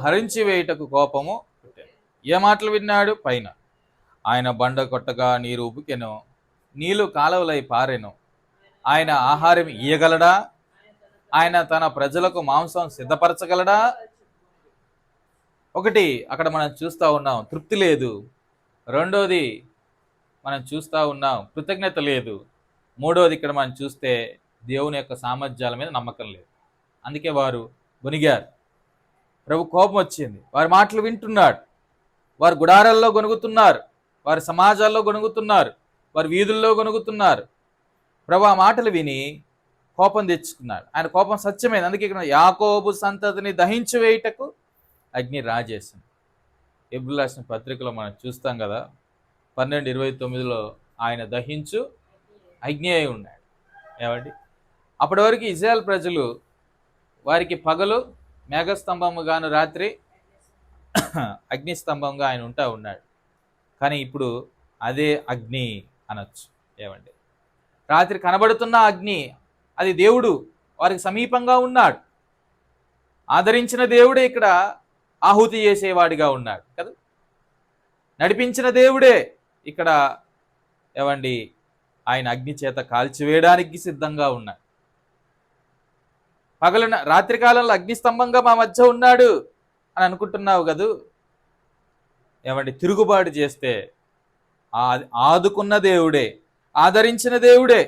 S1: హరించి వేయుటకు కోపము. ఏ మాటలు విన్నాడు? పైన ఆయన బండ కొట్టగా నీరు ఉబికెను, నీళ్లు కాలువలై పారెను. ఆయన ఆహారం ఇయ్యగలడా? ఆయన తన ప్రజలకు మాంసం సిద్ధపరచగలడా? ఒకటి అక్కడ మనం చూస్తూ ఉన్నాం, తృప్తి లేదు. రెండోది మనం చూస్తూ ఉన్నాం, కృతజ్ఞత లేదు. మూడోది ఇక్కడ మనం చూస్తే దేవుని యొక్క సామర్థ్యాల మీద నమ్మకం లేదు. అందుకే వారు గొనిగారు. ప్రభు కోపం వచ్చింది. వారి మాటలు వింటున్నాడు. వారు గుడారాల్లో గొనుగుతున్నారు, వారి సమాజాల్లో గొనుగుతున్నారు, వారి వీధుల్లో గొనుగుతున్నారు. ప్రభు ఆ మాటలు విని కోపం తెచ్చుకున్నాడు. ఆయన కోపం సత్యమైంది. అందుకే ఇక్కడ యాకోబు సంతతిని దహించి వేయుటకు అగ్ని రాజేసింది. ఎబ్రాయిలు రాసిన పత్రికలో మనం చూస్తాం కదా, 12:29లో ఆయన దహించు అగ్ని అయి ఉన్నాడు. ఏమండి, అప్పటి వరకు ఇజ్రాయెల్ ప్రజలు, వారికి పగలు మేఘస్తంభముగాను రాత్రి అగ్నిస్తంభంగా ఆయన ఉన్నాడు. కానీ ఇప్పుడు అదే అగ్ని అనొచ్చు. ఏమండి, రాత్రి కనబడుతున్న అగ్ని, అది దేవుడు వారికి సమీపంగా ఉన్నాడు. ఆదరించిన దేవుడే ఇక్కడ ఆహుతి చేసేవాడిగా ఉన్నాడు కదా. నడిపించిన దేవుడే ఇక్కడ ఏమండి ఆయన అగ్ని చేత కాల్చివేయడానికి సిద్ధంగా ఉన్నాడు. రాత్రి కాలంలో అగ్నిస్తంభంగా మా మధ్య ఉన్నాడు అని అనుకుంటున్నావు కదూ. ఏమండి, తిరుగుబాటు చేస్తే ఆదుకున్న దేవుడే, ఆదరించిన దేవుడే,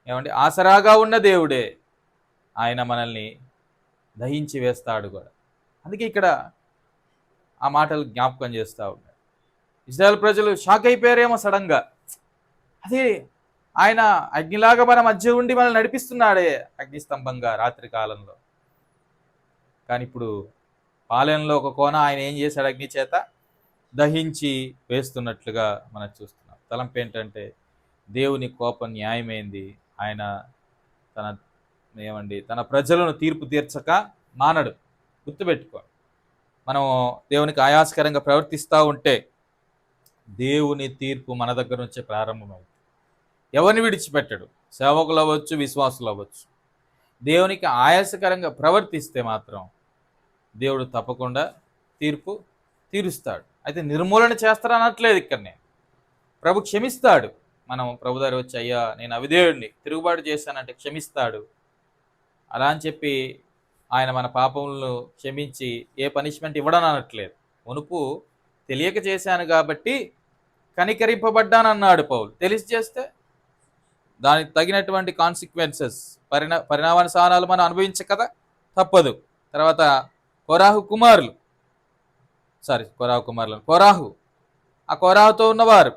S1: ఏమండి ఆసరాగా ఉన్న దేవుడే ఆయన మనల్ని దహించి వేస్తాడు కూడా. అందుకే ఇక్కడ ఆ మాటలు జ్ఞాపకం చేస్తూ ఉన్నాడు. ఇశ్రాయేల్ ప్రజలు షాక్ అయిపోయారేమో సడన్గా. అదే ఆయన అగ్నిలాగా మన మధ్య ఉండి మనల్ని నడిపిస్తున్నాడే అగ్నిస్తంభంగా రాత్రి కాలంలో. కానీ ఇప్పుడు పాలెంలో ఒక కోన ఆయన ఏం చేశాడు? అగ్ని చేత దహించి వేస్తున్నట్లుగా మనం చూస్తున్నాం. తలంపు ఏంటంటే దేవుని కోపం న్యాయమైంది. ఆయన తన ప్రజలను తీర్పు తీర్చక మానడు. గుర్తుపెట్టుకో, మనం దేవునికి ఆయాసకరంగా ప్రవర్తిస్తూ ఉంటే దేవుని తీర్పు మన దగ్గర నుంచే ప్రారంభమవుతుంది. ఎవరిని విడిచిపెట్టడు, సేవకులు అవ్వచ్చు, విశ్వాసులు అవ్వచ్చు. దేవునికి ఆయాసకరంగా ప్రవర్తిస్తే మాత్రం దేవుడు తప్పకుండా తీర్పు తీరుస్తాడు. అయితే నిర్మూలన చేస్తారనట్లేదు ఇక్కడ. నేను ప్రభు క్షమిస్తాడు. మనం ప్రభు దగ్గర వచ్చి, అయ్యా నేను అవిధేయుడిని, తిరుగుబాటు చేశానంటే క్షమిస్తాడు. అలా అని చెప్పి ఆయన మన పాపములను క్షమించి ఏ పనిష్మెంట్ ఇవ్వడని అనట్లేదు. మునుపు తెలియక చేశాను కాబట్టి కనికరింపబడ్డానన్నాడు పౌలు. తెలిసి చేస్తే దానికి తగినటువంటి కాన్సిక్వెన్సెస్, పరిణామానుసారాలు మనం అనుభవించక కదా తప్పదు. తర్వాత కోరాహు ఆ కోరాహుతో ఉన్నవారు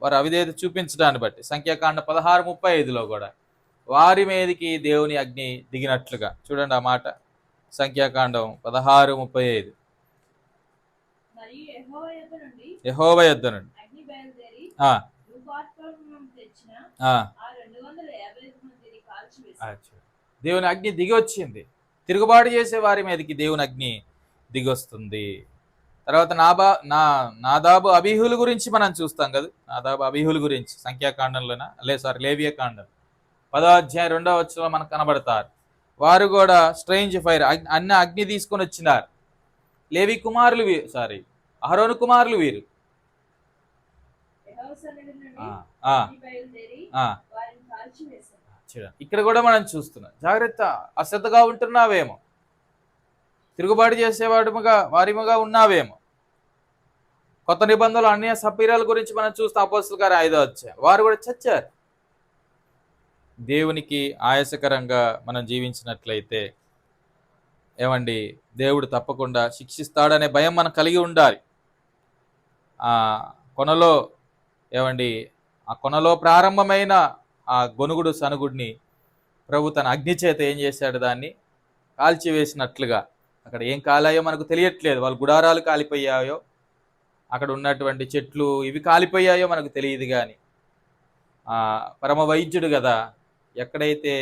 S1: వారు అవిధేయత చూపించడాన్ని బట్టి సంఖ్యాకాండ 16:35లో కూడా వారి మీదకి దేవుని అగ్ని దిగినట్లుగా చూడండి ఆ మాట. సంఖ్యాకాండం 16:35. యెహోవా యొద్ద నుండి దేవుని అగ్ని దిగి వచ్చింది. తిరుగుబాటు చేసే వారి మీదకి దేవుని అగ్ని దిగొస్తుంది. తర్వాత నాదాబు అబీహుల గురించి మనం చూస్తాం కదా. నాదాబు అబీహుల గురించి సంఖ్యాకాండంలోనా లేవియ కాండం 10వ అధ్యాయం 2వ వచనంలో మనకు కనబడతారు. వారు కూడా స్ట్రేంజ్ ఫైర్ అగ్ని తీసుకొని వచ్చినారు. లేవి కుమారులు అహరోను కుమారులు వీరు. ఇక్కడ కూడా మనం చూస్తున్నాం. జాగ్రత్త, అశ్రద్ధగా ఉంటున్నావేమో, తిరుగుబాటు వారిముగా ఉన్నావేమో. కొత్త నిబంధనలు అన్య సపీరాల గురించి మనం చూస్తాం. అపోస్తలుల కార్యం 5వ అధ్యాయం వారు కూడా చచ్చారు. దేవునికి ఆయాసకరంగా మనం జీవించినట్లయితే ఏమండి, దేవుడు తప్పకుండా శిక్షిస్తాడనే భయం మనం కలిగి ఉండాలి. ఆ కొనలో ప్రారంభమైన ఆ గొనుగుడు సనుగుడిని ప్రభు తన అగ్ని చేత ఏం చేశాడు? దాన్ని కాల్చివేసినట్లుగా. అక్కడ ఏం కాలాయో మనకు తెలియట్లేదు. వాళ్ళ గుడారాలు కాలిపోయాయో, అక్కడ ఉన్నటువంటి చెట్లు ఇవి కాలిపోయాయో మనకు తెలియదు. కానీ పరమ వైద్యుడు కదా, ఎక్కడైతే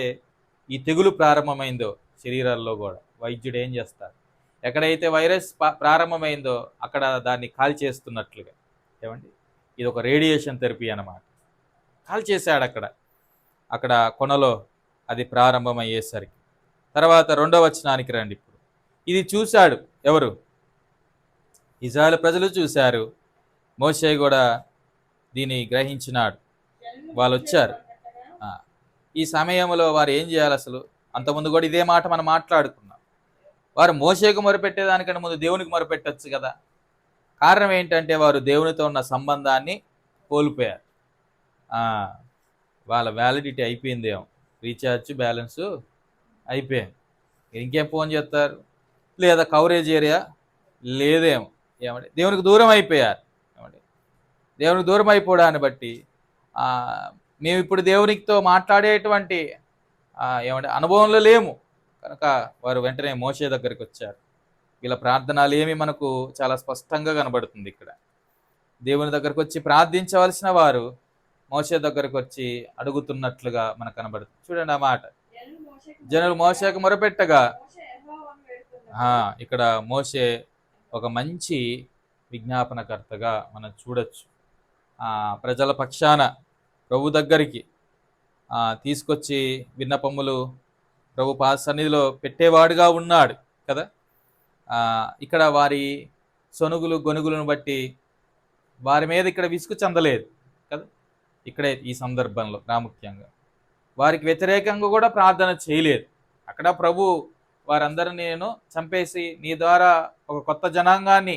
S1: ఈ తెగులు ప్రారంభమైందో శరీరాల్లో కూడా వైద్యుడు ఏం చేస్తాడు? ఎక్కడైతే వైరస్ ప్రారంభమైందో అక్కడ దాన్ని కాల్చేస్తున్నట్లుగా. ఏమండి, ఇది ఒక రేడియేషన్ థెరపీ అన్నమాట. కాల్చేశాడు అక్కడ కొనలో అది ప్రారంభమయ్యేసరికి. తర్వాత 2వ వచనానికి రండి. ఇప్పుడు ఇది చూశాడు ఎవరు? ఇశ్రాయేలు ప్రజలు చూశారు. మోషే కూడా దీన్ని గ్రహించినాడు. వాళ్ళు వచ్చారు. ఈ సమయంలో వారు ఏం చేయాలి? అసలు అంతకుముందు కూడా ఇదే మాట మనం మాట్లాడుకున్నాం. వారు మోషేకు మొరపెట్టేదానికంటే ముందు దేవునికి మొరపెట్టచ్చు కదా. కారణం ఏంటంటే వారు దేవునితో ఉన్న సంబంధాన్ని కోల్పోయారు. వాళ్ళ వ్యాలిడిటీ అయిపోయిందేమో, రీఛార్జ్ బ్యాలెన్స్ అయిపోయింది. ఇంకేం ఫోన్ చేస్తారు? లేదా కవరేజ్ ఏరియా లేదేమో. ఏమంటే దేవునికి దూరం అయిపోయారు. ఏమంటే దేవునికి దూరం అయిపోవడాన్ని బట్టి మేము ఇప్పుడు దేవునితో మాట్లాడేటువంటి అనుభవంలో లేము కనుక వారు వెంటనే మోషే దగ్గరికి వచ్చారు. వీళ్ళ ప్రార్థనలు ఏమి మనకు చాలా స్పష్టంగా కనబడుతుంది. ఇక్కడ దేవుని దగ్గరకు వచ్చి ప్రార్థించవలసిన వారు మోషే దగ్గరకు వచ్చి అడుగుతున్నట్లుగా మనకు కనబడుతుంది. చూడండి ఆ మాట. జనులు మోషేకు మొరపెట్టగా, ఇక్కడ మోషే ఒక మంచి విజ్ఞాపనకర్తగా మనం చూడొచ్చు. ప్రజల పక్షాన ప్రభు దగ్గరికి తీసుకొచ్చి విన్నపములు ప్రభు సన్నిధిలో పెట్టేవాడుగా ఉన్నాడు కదా. ఇక్కడ వారి సొనుగులు గొనుగులను బట్టి వారి మీద ఇక్కడ విసుగు చెందలేదు కదా. ఇక్కడే ఈ సందర్భంలో ప్రాముఖ్యంగా వారికి వ్యతిరేకంగా కూడా ప్రార్థన చేయలేదు. అక్కడ ప్రభు వారందరినీ నేను చంపేసి నీ ద్వారా ఒక కొత్త జనాంగాన్ని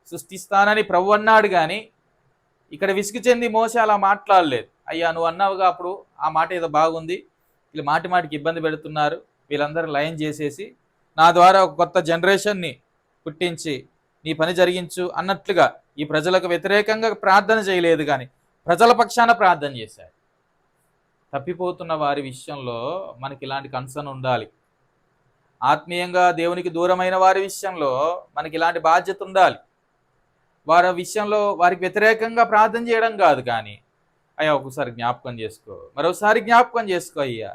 S1: సృష్టిస్తానని ప్రభు అన్నాడు. కానీ ఇక్కడ విసుగు చెంది మోసే అలా మాట్లాడలేదు. అయ్యా నువ్వు అన్నావుగా అప్పుడు ఆ మాట ఏదో బాగుంది, వీళ్ళు మాటి మాటికి ఇబ్బంది పెడుతున్నారు, వీళ్ళందరూ లయం చేసేసి నా ద్వారా ఒక కొత్త జనరేషన్ని పుట్టించి నీ పని జరిగించు అన్నట్లుగా ఈ ప్రజలకు వ్యతిరేకంగా ప్రార్థన చేయలేదు, కానీ ప్రజల పక్షాన ప్రార్థన చేశాడు. తప్పిపోతున్న వారి విషయంలో మనకి ఇలాంటి కన్సర్న్ ఉండాలి. ఆత్మీయంగా దేవునికి దూరమైన వారి విషయంలో మనకి ఇలాంటి బాధ్యత ఉండాలి. వారి విషయంలో వారికి వ్యతిరేకంగా ప్రార్థన చేయడం కాదు, కానీ అయ్యా ఒకసారి జ్ఞాపకం చేసుకో, మరోసారి జ్ఞాపకం చేసుకో అయ్యా,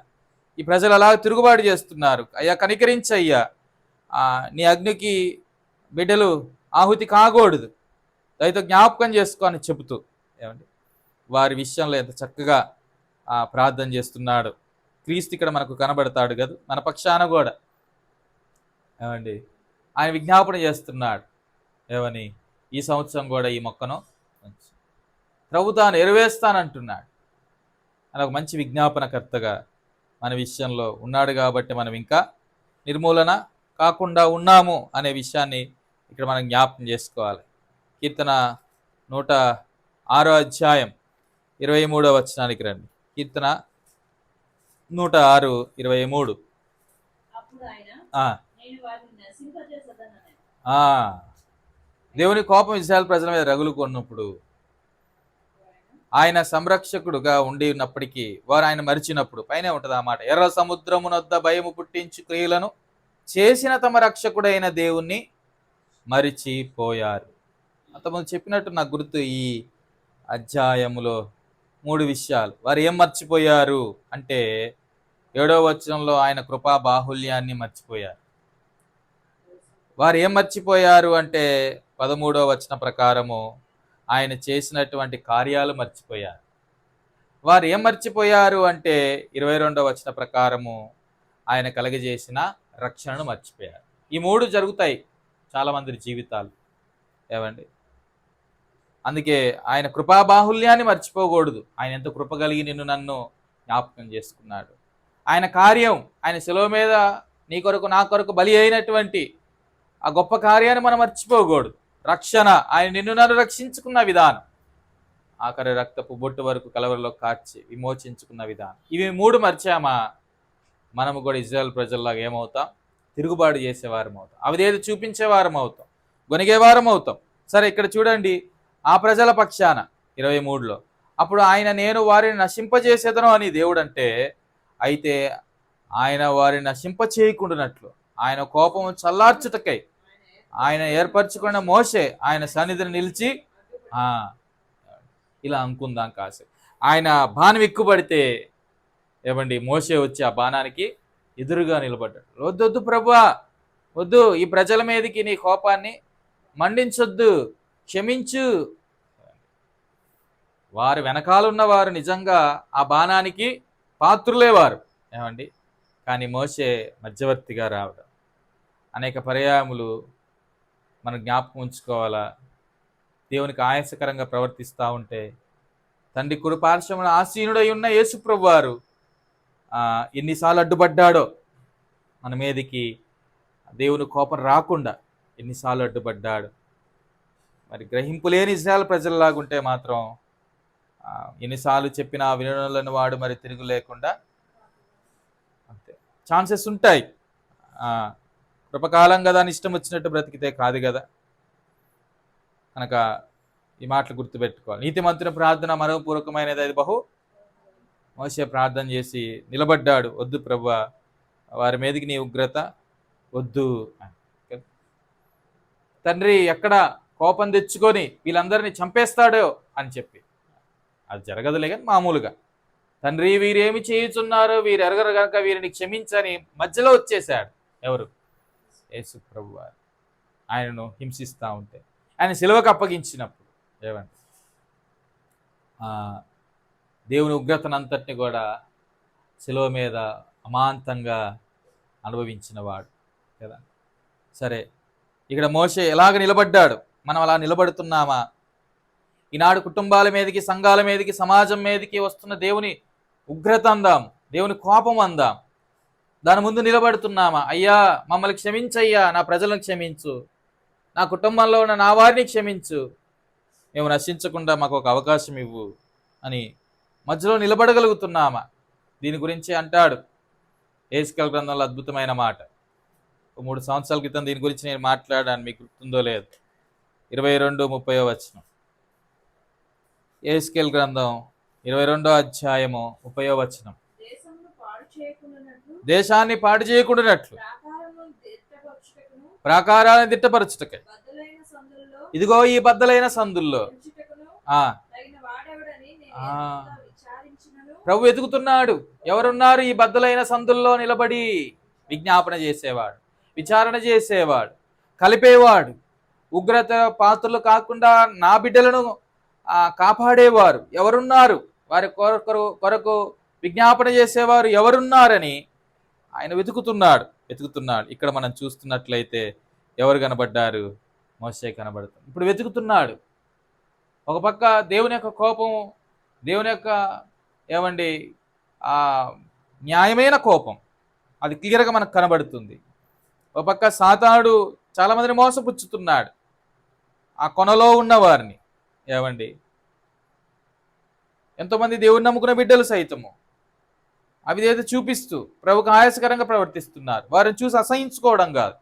S1: ఈ ప్రజలు అలా తిరుగుబాటు చేస్తున్నారు, అయ్యా కనికరించయ్యా, నీ అగ్నికి బిడ్డలు ఆహుతి కాకూడదు, దయతో జ్ఞాపకం చేసుకో అని చెబుతూ ఏమండి వారి విషయంలో ఎంత చక్కగా ప్రార్థన చేస్తున్నాడు. క్రీస్తు ఇక్కడ మనకు కనబడతాడు కదా, మన పక్షాన కూడా ఏమండి ఆయన విజ్ఞాపన చేస్తున్నాడు. ఏమని? ఈ సంవత్సరం కూడా ఈ మొక్కను ప్రభు తాను ఎరువేస్తానంటున్నాడు. అని ఒక మంచి విజ్ఞాపనకర్తగా మన విషయంలో ఉన్నాడు. కాబట్టి మనం ఇంకా నిర్మూలన కాకుండా ఉన్నాము అనే విషయాన్ని ఇక్కడ మనం జ్ఞాపకం చేసుకోవాలి. కీర్తన 106వ అధ్యాయం 23వ వచనానికి రండి. కీర్తన 106:23. దేవుని కోపం ఇశ్రాయేలు ప్రజల మీద రగులుకొన్నప్పుడు ఆయన సంరక్షకుడుగా ఉండి ఉన్నప్పటికీ వారు ఆయన మరిచినప్పుడు, పైనే ఉంటుంది ఆ మాట, ఎర్ర సముద్రమునొద్ద భయము పుట్టించు క్రియలను చేసిన తమ రక్షకుడైన దేవుణ్ణి మరిచిపోయారు. అంతకుముందు చెప్పినట్టు నాకు గుర్తు ఈ అధ్యాయములో 3 విషయాలు. వారు ఏం మర్చిపోయారు అంటే 7వ వచనంలో ఆయన కృపా బాహుల్యాన్ని మర్చిపోయారు. వారు ఏం మర్చిపోయారు అంటే 13వ వచన ప్రకారము ఆయన చేసినటువంటి కార్యాలు మర్చిపోయారు. వారు ఏం మర్చిపోయారు అంటే 22వ వచన ప్రకారము ఆయన కలగజేసిన రక్షణను మర్చిపోయారు. ఈ 3 జరుగుతాయి చాలా మంది జీవితాలు. ఏమండి? అందుకే ఆయన కృపాబాహుల్యాన్ని మర్చిపోకూడదు. ఆయన ఎంత కృప కలిగి నిన్ను నన్ను జ్ఞాపకం చేసుకున్నాడు. ఆయన కార్యం, ఆయన శిలువ మీద నీ కొరకు నా కొరకు బలి అయినటువంటి ఆ గొప్ప కార్యాన్ని మనం మర్చిపోకూడదు. రక్షణ, ఆయన నిన్ను నన్ను రక్షించుకున్న విధానం, ఆఖరి రక్తపు బొట్టు వరకు కలవరలో కార్చి విమోచించుకున్న విధానం, ఇవి 3 మర్చామా మనము కూడా ఇజ్రాయెల్ ప్రజల్లాగా ఏమవుతాం? తిరుగుబాటు చేసేవారం అవుతాం, అవిధేయత చూపించేవారం అవుతాం, గొనిగేవారం అవుతాం. సరే ఇక్కడ చూడండి, ఆ ప్రజల పక్షాన 23లో అప్పుడు ఆయన నేను వారిని నశింపజేసేదను అని దేవుడు అంటే, అయితే ఆయన వారిని నశింపచేయకుండానట్లు ఆయన కోపం చల్లార్చుటకై ఆయన ఏర్పరచుకున్న మోషే ఆయన సన్నిధిని నిలిచి ఇలా అనుకుందాం కాసేపు. ఆయన బాణం ఎక్కుబడితే ఏమండి మోషే వచ్చి ఆ బాణానికి ఎదురుగా నిలబడ్డాడు. వద్దొద్దు ప్రభువా, వద్దు, ఈ ప్రజల మీదకి నీ కోపాన్ని మండించొద్దు, క్షమించు. వారు వెనకాలన్నవారు నిజంగా ఆ బాణానికి పాత్రులేవారు. ఏమండి? కానీ మోషే మధ్యవర్తిగా రావడం అనేక పర్యాయములు మనం జ్ఞాపకం ఉంచుకోవాలా. దేవునికి ఆయాసకరంగా ప్రవర్తిస్తూ ఉంటే తండ్రి కుడి పార్శ్వమున ఆసీనుడై ఉన్న యేసు ప్రభువారు ఎన్నిసార్లు అడ్డుపడ్డాడో మన మీదకి దేవుని కోపం రాకుండా ఎన్నిసార్లు అడ్డుపడ్డాడు. మరి గ్రహింపులేని ఇశ్రాయేలు ప్రజల్లాగుంటే మాత్రం ఎన్నిసార్లు చెప్పినా వినలేని వాడు మరి తిరుగు లేకుండా అంతే ఛాన్సెస్ ఉంటాయి. కృపకాలం కదా అని ఇష్టం వచ్చినట్టు బ్రతికితే కాదు కదా. కనుక ఈ మాటలు గుర్తుపెట్టుకోవాలి. నీతిమంతుని ప్రార్థన మనోపూర్వకమైనది, అది బహు. మోషే ప్రార్థన చేసి నిలబడ్డాడు, వద్దు ప్రభువా, వారి మీదకి నీ ఉగ్రత వద్దు. తండ్రి ఎక్కడ కోపం తెచ్చుకొని వీళ్ళందరినీ చంపేస్తాడో అని చెప్పి, అది జరగదులే కానీ మామూలుగా తండ్రి వీరేమి చేయుచున్నారో వీరు ఎరగరు కనుక వీరిని క్షమించని మధ్యలో వచ్చేసాడు. ఎవరు? యేసు ప్రభువారు. ఆయనను హింసిస్తూ ఉంటే ఆయన సిలువకు అప్పగించినప్పుడు ఏమంటే దేవుని ఉగ్రతనంతటిని కూడా సిలువ మీద అమాంతంగా అనుభవించిన వాడు కదా. సరే, ఇక్కడ మోషే ఎలాగ నిలబడ్డాడు, మనం అలా నిలబడుతున్నామా? ఈనాడు కుటుంబాల మీదకి, సంఘాల మీదకి, సమాజం మీదకి వస్తున్న దేవుని ఉగ్రత అందాం, దేవుని కోపం అందాం. దాని ముందు నిలబడుతున్నామా? అయ్యా మమ్మల్ని క్షమించయ్యా, నా ప్రజలను క్షమించు, నా కుటుంబంలో ఉన్న నా వారిని క్షమించు, మేము నశించకుండా మాకు ఒక అవకాశం ఇవ్వు అని మధ్యలో నిలబడగలుగుతున్నామా? దీని గురించి అంటాడు యెహెజ్కేలు గ్రంథంలో అద్భుతమైన మాట. 3 సంవత్సరాల క్రితం దీని గురించి నేను మాట్లాడాను, మీకు గుర్తుందో లేదు. 22:30 వచనం. యెహెజ్కేలు గ్రంథం 22వ అధ్యాయము 30వ వచనం. దేశాన్ని పాడు చేయకుండానట్లు ప్రాకారాలను దిట్టపరచుటకై ఇదిగో ఈ బద్దలైన సందుల్లో ప్రభు వెతుకుతున్నాడు. ఎవరున్నారు ఈ బద్దలైన సందుల్లో నిలబడి విజ్ఞాపన చేసేవాడు, విచారణ చేసేవాడు, కలిపేవాడు, ఉగ్రత పాత్రలు కాకుండా నా బిడ్డలను కాపాడేవారు ఎవరున్నారు, వారి కొరకు విజ్ఞాపన చేసేవారు ఎవరున్నారని ఆయన వెతుకుతున్నాడు. ఇక్కడ మనం చూస్తున్నట్లయితే ఎవరు కనబడ్డారు? మోషే కనబడుతుంది. ఇప్పుడు వెతుకుతున్నాడు. ఒక పక్క దేవుని యొక్క కోపం, దేవుని యొక్క న్యాయమైన కోపం, అది క్లియర్గా మనకు కనబడుతుంది. ఒక పక్క సాతానుడు చాలా మందిని మోసపుచ్చుతున్నాడు, ఆ కొనలో ఉన్న వారిని. ఎంతోమంది దేవుని నమ్ముకున్న బిడ్డలు సైతము అవిధేయత చూపిస్తూ ప్రభుకు ఆయాసకరంగా ప్రవర్తిస్తున్నారు. వారిని చూసి అసహించుకోవడం కాదు,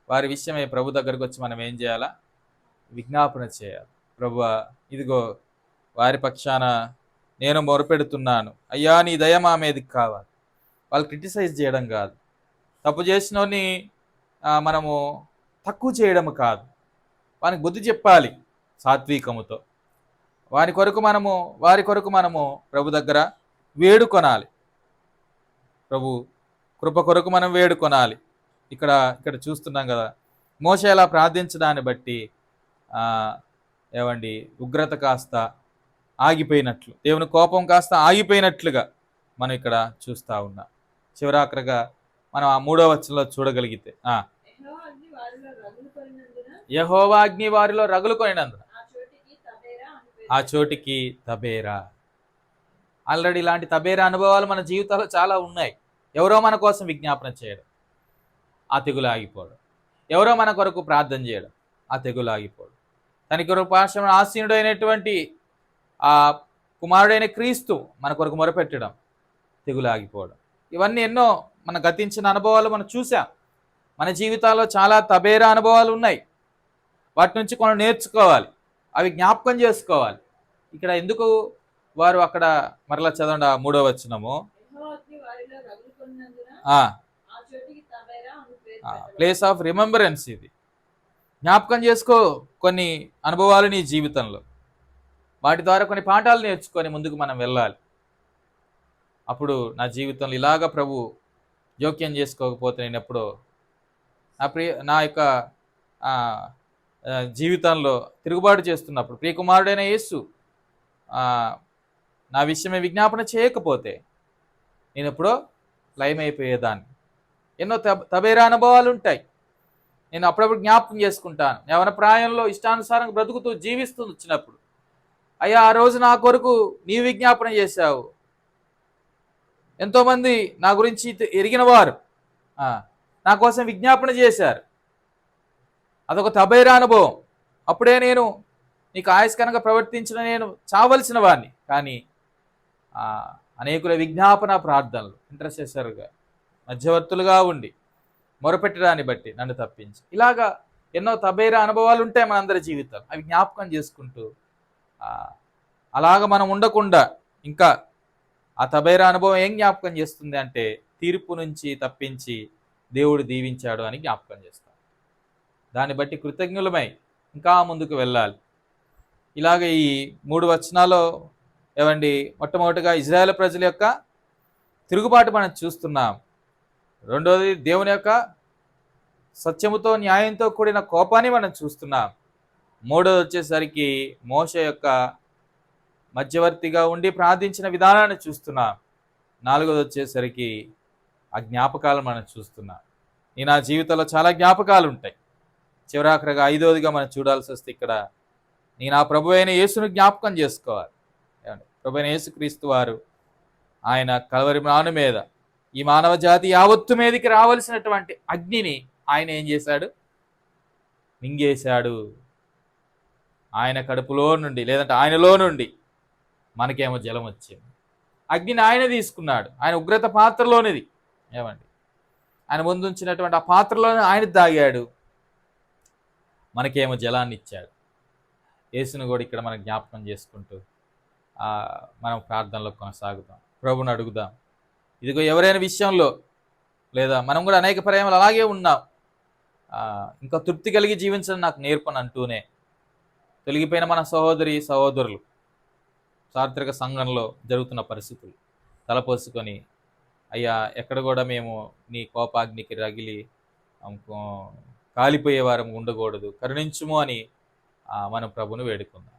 S1: వారి విషయమే ప్రభు దగ్గరకు వచ్చి మనం ఏం చేయాలా? విజ్ఞాపన చేయాలి. ప్రభువా, ఇదిగో వారి పక్షాన నేను మొరపెడుతున్నాను, అయ్యా నీ దయ మా మీదకి కావాలి. వాళ్ళు క్రిటిసైజ్ చేయడం కాదు, తప్పు చేసినోని మనము తక్కువ చేయడం కాదు, వానికి బుద్ధి చెప్పాలి సాత్వికముతో. వారి కొరకు మనము ప్రభు దగ్గర వేడుకొనాలి. ప్రభు కృప కొరకు మనం వేడుకొనాలి. ఇక్కడ చూస్తున్నాం కదా, మోషే అలా ప్రార్థించడాన్ని బట్టి ఉగ్రత కాస్త ఆగిపోయినట్లు, దేవుని కోపం కాస్త ఆగిపోయినట్లుగా మనం ఇక్కడ చూస్తూ ఉన్నాం. చివరాఖరిగా మనం ఆ 3వ వచనంలో చూడగలిగితే, యెహోవా అగ్ని వారిలో రగులు కొనినందున ఆ చోటికి తబేరా. ఆల్రెడీ ఇలాంటి తబేరా అనుభవాలు మన జీవితాల్లో చాలా ఉన్నాయి. ఎవరో మన కోసం విజ్ఞాపన చేయడం, ఆ తెగులు ఆగిపోవడం. ఎవరో మన కొరకు ప్రార్థన చేయడం, ఆ తెగులు ఆగిపోవడం. తన కొరకు పార్శ్వమైన ఆసీనుడైనటువంటి ఆ కుమారుడైన క్రీస్తు మన కొరకు మొరపెట్టడం, తెగులు ఆగిపోవడం. ఇవన్నీ ఎన్నో మన గతించిన అనుభవాలు మనం చూసాం. మన జీవితాల్లో చాలా తబేరా అనుభవాలు ఉన్నాయి. వాటి నుంచి మనం నేర్చుకోవాలి, అవి జ్ఞాపకం చేసుకోవాలి. ఇక్కడ ఎందుకు వారు అక్కడ మరలా చదవండి 3వ వచనము. Place of remembrance. ఇది జ్ఞాపకం చేసుకో కొన్ని అనుభవాలు నీ జీవితంలో, వాటి ద్వారా కొన్ని పాఠాలు నేర్చుకొని ముందుకు మనం వెళ్ళాలి. అప్పుడు నా జీవితంలో ఇలాగ ప్రభు జోక్యం చేసుకోకపోతే నేను ఎప్పుడో నా యొక్క జీవితంలో తిరుగుబాటు చేస్తున్నప్పుడు ప్రియకుమారుడైన యేసు నా విషయమే విజ్ఞాపన చేయకపోతే నేను ఎప్పుడో లయమైపోయేదాన్ని. ఎన్నో తబేరా అనుభవాలు ఉంటాయి. నేను అప్పుడప్పుడు జ్ఞాపకం చేసుకుంటాను. యవ్వన ప్రాయంలో ఇష్టానుసారంగా బ్రతుకుతూ జీవిస్తూ వచ్చినప్పుడు, అయ్యా ఆ రోజు నా కొరకు నీవు విజ్ఞాపన చేశావు. ఎంతోమంది నా గురించి ఎరిగిన వారు నా కోసం విజ్ఞాపన చేశారు. అదొక తబేరా అనుభవం. అప్పుడే నేను నీకు ఆయాస్కరంగా ప్రవర్తించిన నేను చావలసిన వాడిని. కానీ అనేకుల విజ్ఞాపన ప్రార్థనలు ఇంటర్సెసర్గా మధ్యవర్తులుగా ఉండి మొరపెట్టడాన్ని బట్టి నన్ను తప్పించి, ఇలాగా ఎన్నో తబేరా అనుభవాలు ఉంటాయి మనందరి జీవితాలు. అవి జ్ఞాపకం చేసుకుంటూ అలాగ మనం ఉండకుండా, ఇంకా ఆ తబేరా అనుభవం ఏం జ్ఞాపకం చేస్తుంది అంటే తీర్పు నుంచి తప్పించి దేవుడు దీవించాడు అని జ్ఞాపకం చేస్తాం. దాన్ని బట్టి కృతజ్ఞులమై ఇంకా ముందుకు వెళ్ళాలి. ఇలాగ ఈ 3 వచనాల్లో మొట్టమొదటిగా ఇజ్రాయేల్ ప్రజల యొక్క తిరుగుబాటు మనం చూస్తున్నాం. రెండోది దేవుని యొక్క సత్యముతో న్యాయంతో కూడిన కోపాన్ని మనం చూస్తున్నాం. మూడోది వచ్చేసరికి మోషే యొక్క మధ్యవర్తిగా ఉండి ప్రార్థించిన విధానాన్ని చూస్తున్నాం. నాలుగోది వచ్చేసరికి ఆ జ్ఞాపకాలు మనం చూస్తున్నాం. నా జీవితంలో చాలా జ్ఞాపకాలు ఉంటాయి. చివరాఖరిగా 5వదిగా మనం చూడాల్సి వస్తే ఇక్కడ నేను ఆ ప్రభు అయిన యేసును జ్ఞాపకం చేసుకోవాలి. ప్రభు అయిన యేసుక్రీస్తు వారు ఆయన కల్వరి మ్రాను మీద ఈ మానవ జాతి యావత్తు మీదకి రావలసినటువంటి అగ్నిని ఆయన ఏం చేశాడు? మింగేశాడు. ఆయన కడుపులో నుండి, లేదంటే ఆయనలో నుండి మనకేమో జలం వచ్చింది. అగ్నిని ఆయన తీసుకున్నాడు. ఆయన ఉగ్రత పాత్రలోనిది. ఏమండి, ఆయన ముందుంచినటువంటి ఆ పాత్రలోనే ఆయన తాగాడు. మనకేమో జలాన్ని ఇచ్చాడు. యేసును కూడా ఇక్కడ మనం జ్ఞాపకం చేసుకుంటూ మనం ప్రార్థనలో కొనసాగుతాం. ప్రభుని అడుగుదాం. ఇదిగో ఎవరైనా విషయంలో, లేదా మనం కూడా అనేక పర్యాయాలు అలాగే ఉన్నాం, ఇంకా తృప్తి కలిగి జీవించడం నాకు నేర్పని అంటూనే తొలగిపోయిన మన సహోదరి సహోదరులు, చారిత్రక సంఘంలో జరుగుతున్న పరిస్థితులు తలపోసుకొని, అయ్యా ఎక్కడ కూడా మేము నీ కోపాగ్నికి రగిలి కాలిపోయే వారం ఉండకూడదు, కరుణించుము అని మనం ప్రభుని వేడుకుందాం.